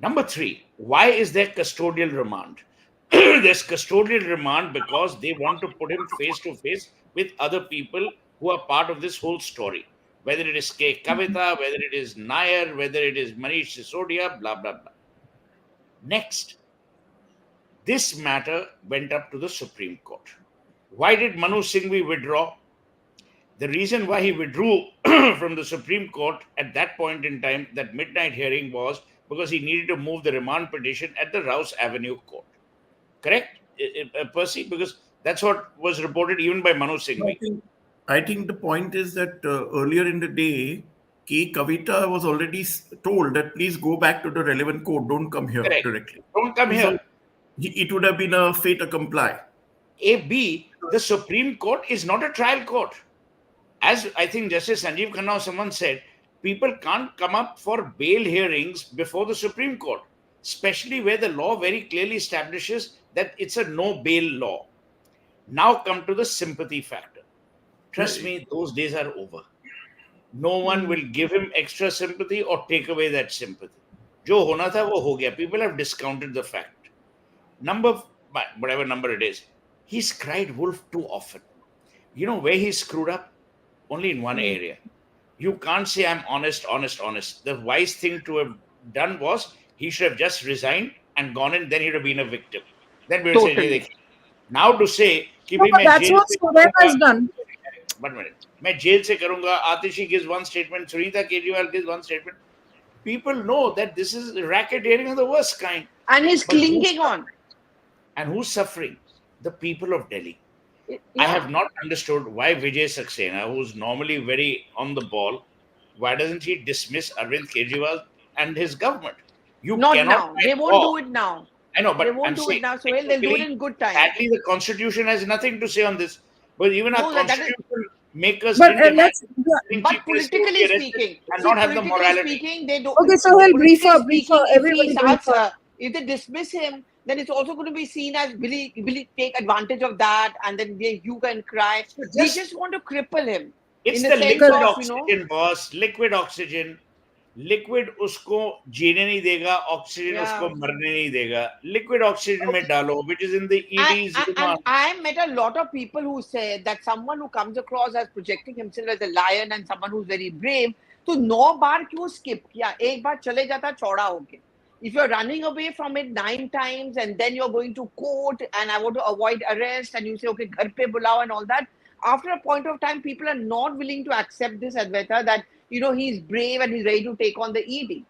Number three, why is there custodial remand? There's custodial remand because they want to put him face to face with other people who are part of this whole story. Whether it is K. Kavita, whether it is Nair, whether it is Manish Sisodia, blah, blah, blah. Next, this matter went up to the Supreme Court. Why did Manu Singhvi withdraw? The reason why he withdrew from the Supreme Court at that point in time, that midnight hearing, was because he needed to move the remand petition at the Rouse Avenue Court. Correct, Percy? Because that's what was reported even by Manu Singhvi. I think the point is that earlier in the day, K. Kavita was already told that please go back to the relevant court, don't come here Correct. directly. Don't come So here. it would have been a fait accompli. B, the Supreme Court is not a trial court. As I think Justice Sanjeev Khanna or someone said, people can't come up for bail hearings before the Supreme Court, especially where the law very clearly establishes that it's a no bail law. Now come to the sympathy factor. Trust me, those days are over. No one will give him extra sympathy or take away that sympathy. Jo hona tha, wo ho gaya. People have discounted the fact. Whatever number it is, he's cried wolf too often. You know where he screwed up? Only in one area. You can't say I'm honest. The wise thing to have done was he should have just resigned and gone in, then he'd have been a victim. Then we would say, Totally. "Ye now to say, कि No, भाई but मैं that's jail what से Suren has करूंगा, done. 1 minute, मैं jail से करूंगा, Atishi gives one statement, Sunita Kejriwal gives one statement. People know that this is racketeering of the worst kind. And he's But who's clinging on. And who's suffering? The people of Delhi. I Yeah. have not understood why Vijay Saxena, who's normally very on the ball, why doesn't he dismiss Arvind Kejriwal and his government? You Not cannot now. by They won't law. do it now. I know, They but won't I'm do it saying now, Sohail. They'll do it technically, in good time. sadly, the Constitution has nothing to say on this. But even our No, that is. Constitution makers But didn't imagine let's. sitting But chief minister would be politically arrested speaking, and see, not have the politically morality. speaking, they don't. Okay, Sohail, Politically briefer. speaking, if he Everybody starts, briefer. if they dismiss him, then it's also going to be seen as will he take advantage of that, and then you can cry. So They just want to cripple him it's in the the sense liquid of oxygen, boss. Liquid oxygen. Liquid उसको जीने नहीं देगा, oxygen उसको yeah. मरने नहीं देगा. Liquid oxygen में डालो, which is in the ED's And demand. I met a lot of people who say that someone who comes across as projecting himself as a lion and someone who's very brave, तो 9 बार क्यों skip किया? एक बार चले जाता चौड़ा होके. If you're running away from it 9 times and then you're going to court and I want to avoid arrest and you say, okay, घर पे बुलाओ and all that, after a point of time, people are not willing to accept this, Advaita, that, he's brave and he's ready to take on the ED.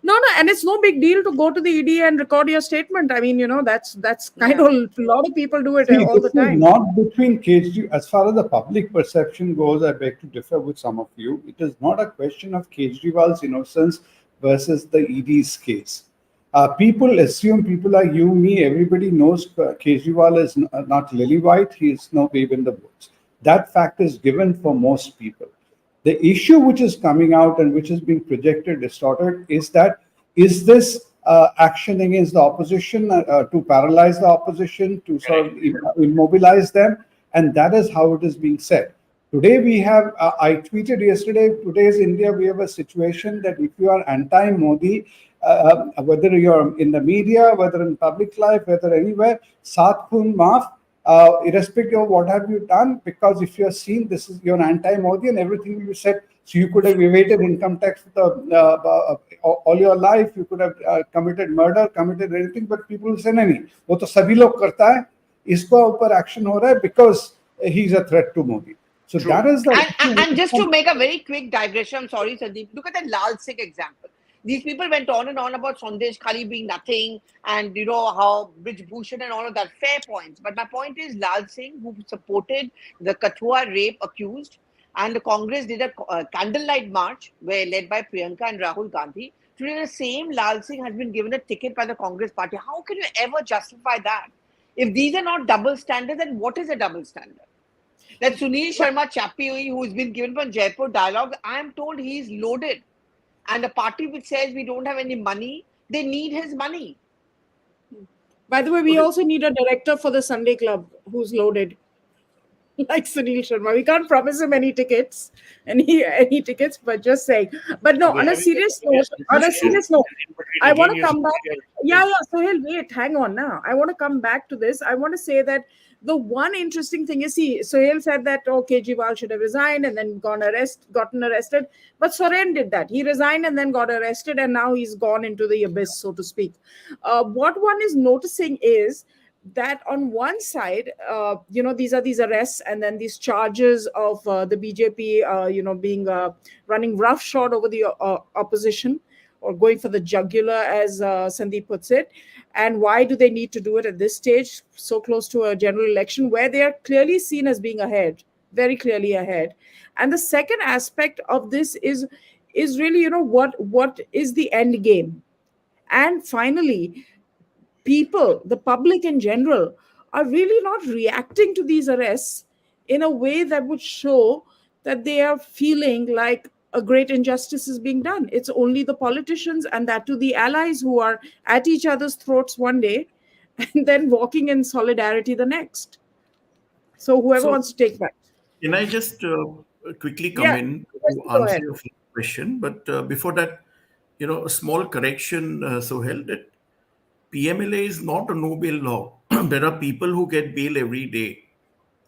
No, and it's no big deal to go to the ED and record your statement. I mean, that's kind of a lot of people do it See, all the this is time. not between Kejriwal. As far as the public perception goes, I beg to differ with some of you. It is not a question of Kejriwal's innocence versus the ED's case. People assume, people like you, me, everybody knows Kejriwal is not lily white. He is no babe in the woods. That fact is given for most people. The issue which is coming out and which is being projected, distorted, is is this action against the opposition to paralyze the opposition, to sort of immobilize them, and that is how it is being said. Today we have, I tweeted yesterday, today's India, we have a situation that if you are anti-Modi, whether you're in the media, whether in public life, whether anywhere, Saath Khoon Maaf, irrespective of what have you done, because if you're seen, this is you're anti-Modi and everything you said, so you could have evaded income tax all your life, you could have committed murder, committed anything, but people will say, nahi, wo to sabhi log karta hai, isko upar action ho raha hai because he's a threat to Modi. So True. that is the And just to make a very quick digression, I'm sorry, Sandeep, look at the Lal Singh example. These people went on and on about Sandesh Khali being nothing and, how Brij Bhushan and all of that. Fair points. But my point is Lal Singh, who supported the Kathua rape accused, and the Congress did a candlelight march where led by Priyanka and Rahul Gandhi. Today, the same Lal Singh has been given a ticket by the Congress party. How can you ever justify that? If these are not double standards, then what is a double standard? That Sunil Sharma Chappy, who's been given from Jaipur Dialogue, I am told he's loaded. And a party which says we don't have any money, they need his money. By the way, we also need a director for the Sunday Club who's loaded, like Sunil Sharma. We can't promise him any tickets, but just saying. But no, on a serious note, I want to come back. Yeah, Sohail, wait, hang on now. I want to come back to this. I want to say that the one interesting thing is, Sohail said that, Kejriwal should have resigned and then gotten arrested. But Soren did that. He resigned and then got arrested, and now he's gone into the abyss, so to speak. What one is noticing is that on one side, these are these arrests and then these charges of the BJP, being running roughshod over the opposition, or going for the jugular, as Sandeep puts it. And why do they need to do it at this stage, so close to a general election, where they are clearly seen as being ahead, very clearly ahead? And the second aspect of this is really, what is the end game? And finally, people, the public in general, are really not reacting to these arrests in a way that would show that they are feeling like a great injustice is being done. It's only the politicians, and that to the allies, who are at each other's throats one day and then walking in solidarity the next. So whoever So, wants to take that. can I just quickly come Yeah, in yes, to go answer ahead. your first question? But before that, a small correction, Sohel, that PMLA is not a no bail law. There are people who get bail every day.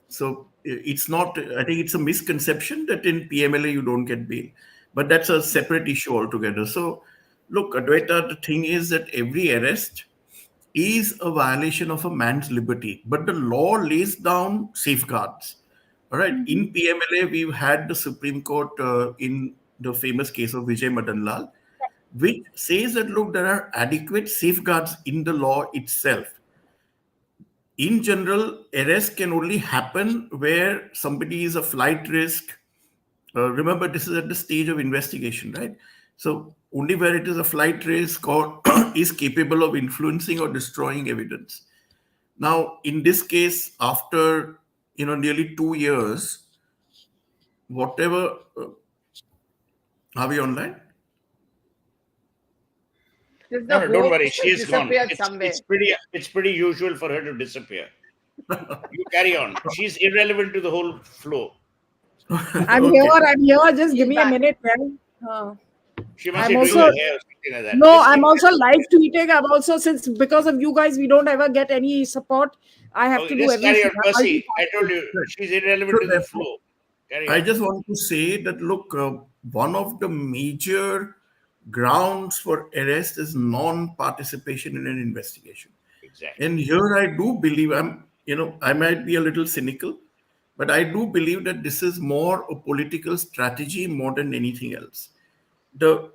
So it's not, I think it's a misconception that in PMLA you don't get bail. But that's a separate issue altogether. So, look, Advaita, the thing is that every arrest is a violation of a man's liberty, but the law lays down safeguards. All right. In PMLA, we've had the Supreme Court in the famous case of Vijay Madanlal, which says that, look, there are adequate safeguards in the law itself. In general, arrest can only happen where somebody is a flight risk. Remember, this is at the stage of investigation, right? So only where it is a flight risk or is capable of influencing or destroying evidence. Now, in this case, after nearly 2 years, whatever, are we online? Just No, the no, don't worry. host She is gone. disappeared It's somewhere. it's pretty usual for her to disappear. You carry on. She's irrelevant to the whole flow. I'm Okay. here. Just give He's me a back. minute, man. She must I'm be doing also her hair or something like that. No, Just I'm keep also carrying on. live tweeting. I'm also, since because of you guys, we don't ever get any support. I have to Okay, do just carry everything. on, I'm Percy. I told multitasking. you Right. she's irrelevant So to the therefore, flow. Carry I on. just want to say that, look, one of the major grounds for arrest is non-participation in an investigation. Exactly. And here I do believe I might be a little cynical, but I do believe that this is more a political strategy more than anything else. The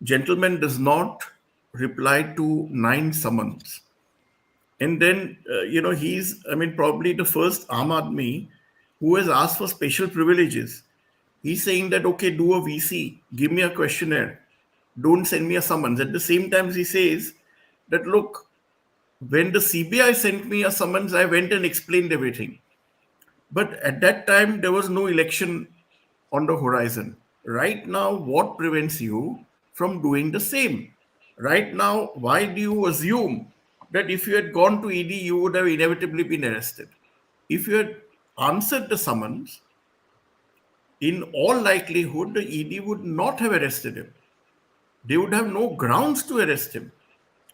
gentleman does not reply to 9 summons. And then, he's, probably the first Aam Aadmi who has asked for special privileges. He's saying that, okay, do a VC, give me a questionnaire, don't send me a summons. At the same time, he says that, look, when the CBI sent me a summons, I went and explained everything. But at that time, there was no election on the horizon. Right now, what prevents you from doing the same? Right now, why do you assume that if you had gone to ED, you would have inevitably been arrested? If you had answered the summons, in all likelihood, the ED would not have arrested him. They would have no grounds to arrest him.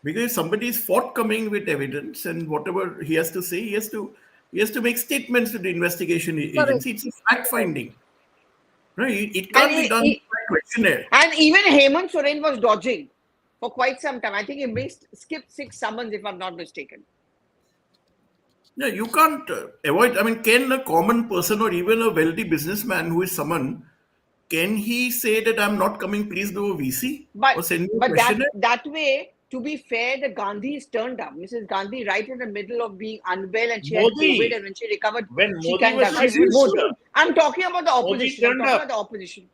Because somebody is forthcoming with evidence, and whatever he has to say, he has to make statements to the investigation Correct. agency. It's a fact finding, right? It And, can't be done by questionnaire. and even Hemant Soren was dodging for quite some time. I think he missed, skipped 6 summons, if I'm not mistaken. No, you can't avoid. Can a common person or even a wealthy businessman who is summoned, can he say that I'm not coming? Please do a VC But or send me a but that questionnaire? that way, to be fair, the Gandhis turned up. Mrs. Gandhi, right in the middle of being unwell, and she had Modi, COVID, and when she recovered, when she Modi came was down. Chief Chief Minister, I'm talking about the Modi opposition. I'm turned talking up. about the opposition.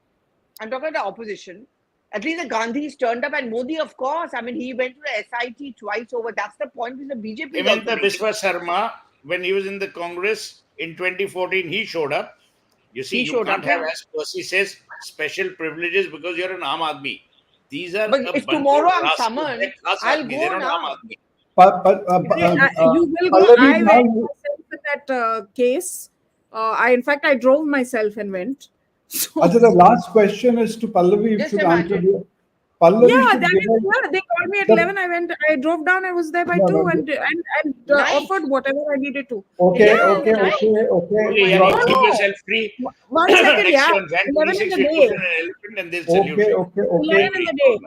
I'm talking about the opposition. At least the Gandhis turned up, and Modi, of course. He went to the SIT twice over. That's the point which the BJP is also Hemanta making. Biswa Sarma, when he was in the Congress in 2014, he showed up. You see, He you showed can't up, have, yeah. as Percy says, special privileges because you're an Aam Aadmi. These are But a if bunch tomorrow of I'm rascals. summoned, They're class I'll Aadmi. They're go not Aam now. Aadmi. You will go. Pallavi, I now went myself in that case. In fact, I drove myself and went. So Ajay, the last question is to Pallavi. Just Should answer imagine. the Pallavi yeah, should give us they called me at the 11. I drove down. I was there by no, 2 no, and Nice. offered whatever I needed to. okay, Yeah, okay, nice. okay, okay. Okay, You yani, are, keep No. yourself free. 1 second, Next yeah. year on Jan 11 in 26, the we'll put day. in an elephant and they'll salute okay, you. okay, 11 okay. in the day.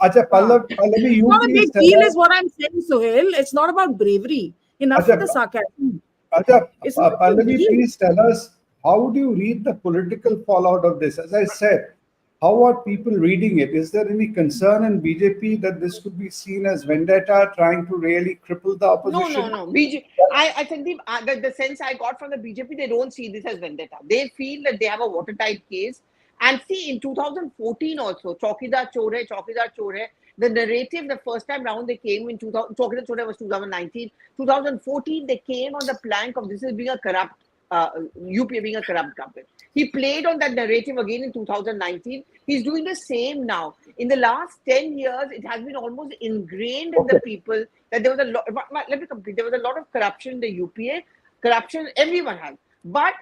Ajay, Huh. Pallavi, you Not a please big tell deal us. is what I'm saying, Sohail. It's not about bravery. Enough with the sarcasm. Acha, It's not to Pallavi, me. please tell us, how do you read the political fallout of this? As I said, how are people reading it? Is there any concern in BJP that this could be seen as vendetta, trying to really cripple the No, no, opposition? no. I think the sense I got from the BJP, they don't see this as vendetta. They feel that they have a watertight case. And see, in 2014 also, Chaukidar Chore, the narrative the first time round they came in 2000, Chaukidar Chore was 2019. 2014, they came on the plank of this is being a corrupt, UPA being a corrupt government. He played on that narrative again in 2019. He's doing the same now. In the last 10 years, it has been almost ingrained in the people that there was a lot. Let me complete. There was a lot of corruption in the UPA. Corruption everyone has, but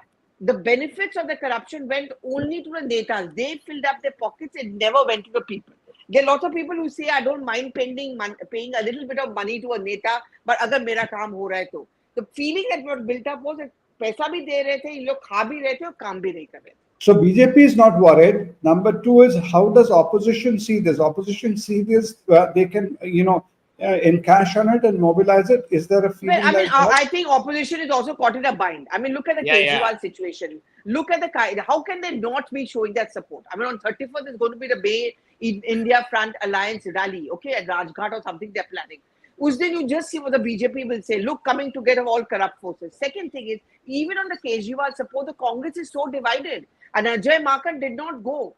the benefits of the corruption went only to the netas. They filled up their pockets. It never went to the people. There are lots of people who say, I don't mind paying a little bit of money to a neta, but agar mera kaam ho raha hai to. The feeling that was built up was that पैसा भी दे रहे थे, ये लोग खा भी रहे थे और काम भी नहीं कर रहे थे. So BJP is not worried. Number two is, how does opposition see this? Opposition see this, they can, encash on it and mobilize it. Is there a feeling Well, I mean, like that? I think opposition is also caught in a bind. I mean, look at the Kejriwal situation. Look at how can they not be showing that support? I mean, on 31st is going to be the Bay India Front Alliance rally, okay, at Rajghat or something they're planning. Then you just see what the BJP will say. Look, coming together of all corrupt forces. Second thing is, even on the Kejriwal support, the Congress is so divided. And Ajay Makan did not go.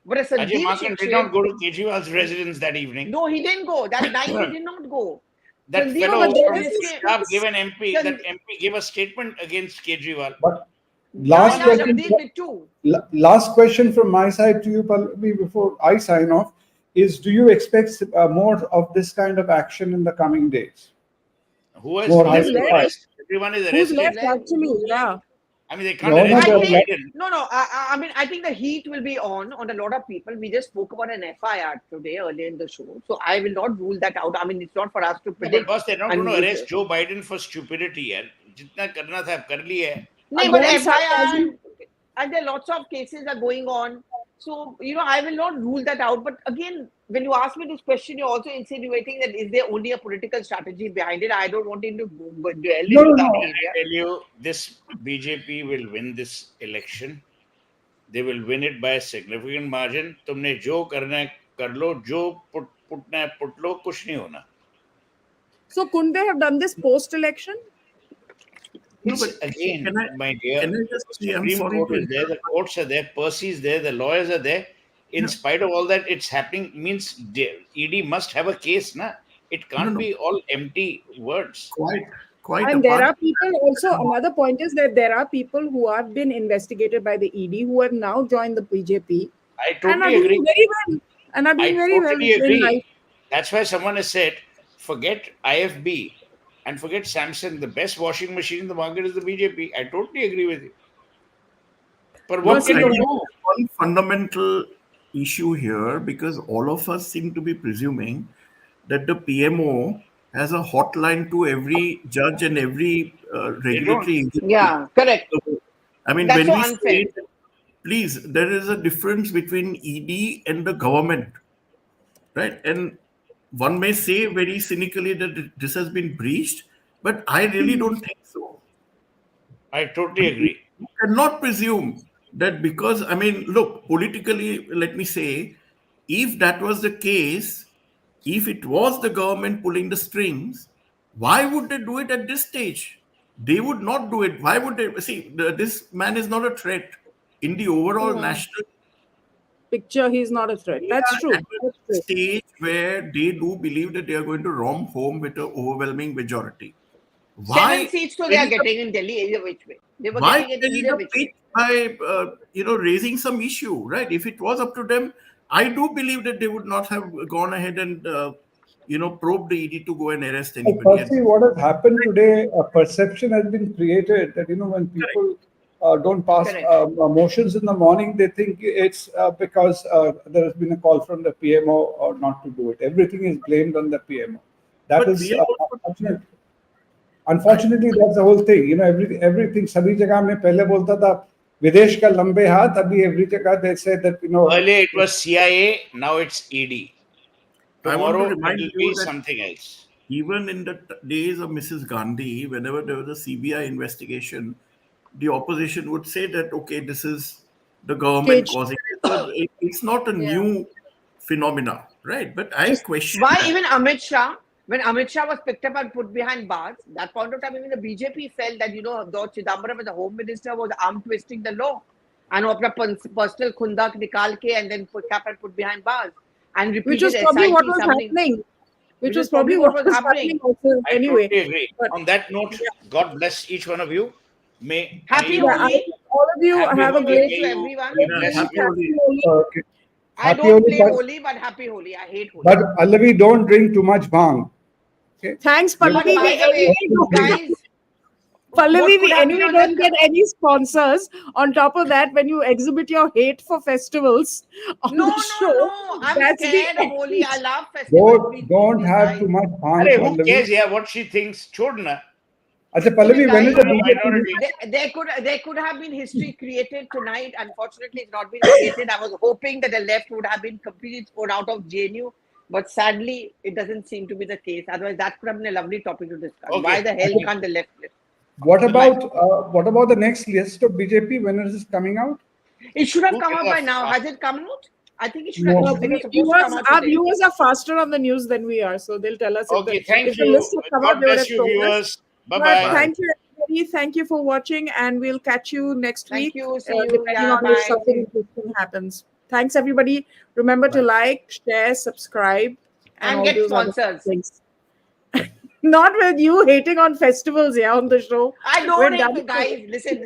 But Ajay Makan did not go to Kejriwal's residence that evening. No, he didn't go. That night he did not go. That Sandeep fellow was from there. staff gave an MP. That MP gave a statement against Kejriwal. But last question. Navdeep too. Last question from my side to you, Pallavi, before I sign off, is: do you expect more of this kind of action in the coming days? Who has More left? high-profile. Everyone is Who's arrested. left actually? Yeah. I mean, they can't No, arrest no, Joe they're Biden. No. I mean, I think the heat will be on a lot of people. We just spoke about an FIR today earlier in the show, so I will not rule that out. I mean, it's not for us to Yeah, predict. but boss, they're not And going to arrest Joe Biden for stupidity. यार. जितना करना था, अब कर लिया है. No, but Again, FIR sarcasm. and there are lots of cases are going on. So, I will not rule that out. But again, when you ask me this question, you're also insinuating that is there only a political strategy behind it? I don't want to dwell into No. that I area. tell you, this BJP will win this election. They will win it by a significant margin. तुमने जो करना है कर लो, जो पुटना है put लो, कुछ नहीं होना. So couldn't they have done this post-election? No, It's but again, can my dear, I just the say, I'm Supreme sorry Court to is there, the interrupt. courts are there, Percy is there, the lawyers are there. In Yeah. spite of all that, it's happening. Means ED must have a case, na? It can't No. be all empty words. Quite And there apart. are people also, another point is that there are people who have been investigated by the ED who have now joined the BJP I and are totally agree. doing very well. And are I doing very well totally in agree. life. That's why someone has said, forget IFB and forget Samsung. The best washing machine in the market is the BJP. I totally agree with you. But what Mercy, can I you Lord. think do? one fundamental issue here, because all of us seem to be presuming that the PMO has a hotline to every judge and every They don't. regulatory agency. Yeah, correct. So, I mean, That's when so we unfair. say, please, there is a difference between ED and the government, right? And one may say very cynically that this has been breached, but I really don't think so. I totally agree. You cannot presume that because, I mean, look, politically, let me say, if that was the case, if it was the government pulling the strings, why would they do it at this stage? They would not do it. Why would they? See, this man is not a threat in the overall national. Picture, he's not a threat. They That's are true. at a That's true. stage where they do believe that they are going to romp home with an overwhelming majority. 7 seats, so they are build a- getting in Delhi either which way. They were why getting it build either a which pitch way. by raising some issue, right? If it was up to them, I do believe that they would not have gone ahead and probed the ED to go and arrest anybody. Firstly, what has happened today, a perception has been created that, when people don't pass Correct. motions in the morning, they think it's because there has been a call from the PMO or not to do it. Everything is blamed on the PMO. That But is we are also- unfortunate. Unfortunately, that's the whole thing. Everything. सभी जगह में पहले बोलता था विदेश का लंबे हाथ. अभी every जगह they say that Earlier it was CIA, now it's ED. I want to Tomorrow it remind will you be that something else. even in the days of Mrs. Gandhi, whenever there was a CBI investigation, the opposition would say that, okay, this is the government Cage. causing it. So it's not a Yeah. new phenomena, right? But I Just question Why that. even Amit Shah, when Amit Shah was picked up and put behind bars, that point of time even the BJP felt that, though Chidambaram as the home minister was arm twisting the law and अपना personal khundak nikal ke and then put behind bars and which repeated was probably what SIT was summoning, happening. Which which was is probably probably what what was was happening. happening also I anyway. totally agree. But On that note, yeah, God bless each one of you. May Happy you yeah, Holi, all of you happy have a Good Holi. great wishes May to you everyone. be Yeah, week. blessed. happy Happy Holi. Holi. Okay. I Happy don't Holi, play Holi, but happy Holi. I hate Holi. but Allavi, don't drink too much bhang. Okay. Thanks, You But Pallavi. have We by the to way, anyway don't, drink. guys, Pallavi, what could we have been anyway on don't the get any sponsors. On top of that, when you exhibit your hate for festivals on no, the no, show, no. I'm that's the scared of Holi. I end. love festivals. Don't Please, please, don't please, have guys. too much bhang, Arey, who Pallavi. cares? Yeah, what she thinks. Chodna. Acha, Okay, Pallavi, when is guys. the It's a BJP? minority. There could have been history created tonight. Unfortunately, it's not been created. I was hoping that the left would have been completely thrown out of JNU, but sadly, it doesn't seem to be the case. Otherwise, that could have been a lovely topic to discuss. Why Okay. the hell can't the left list? Good night. What about the next list of BJP? When is this coming out? It should have Who come out by cares? now. Has it come out? I think No. it was supposed to come out Our today. viewers are faster on the news than we are, so they'll tell us Okay, thank if the you. list had come out, God they would bless have you, told us. viewers. Bye But bye. Bye. thank you, everybody. Thank you for watching, and we'll catch you next Thank week, you. See you. depending Yeah, on if bye. something interesting happens. Thanks, everybody. Remember to Bye. like, share, subscribe, and And all get those other sponsors. things. Not with you hating on festivals, yeah, on the show. I We're don't done. hate, guys. Listen.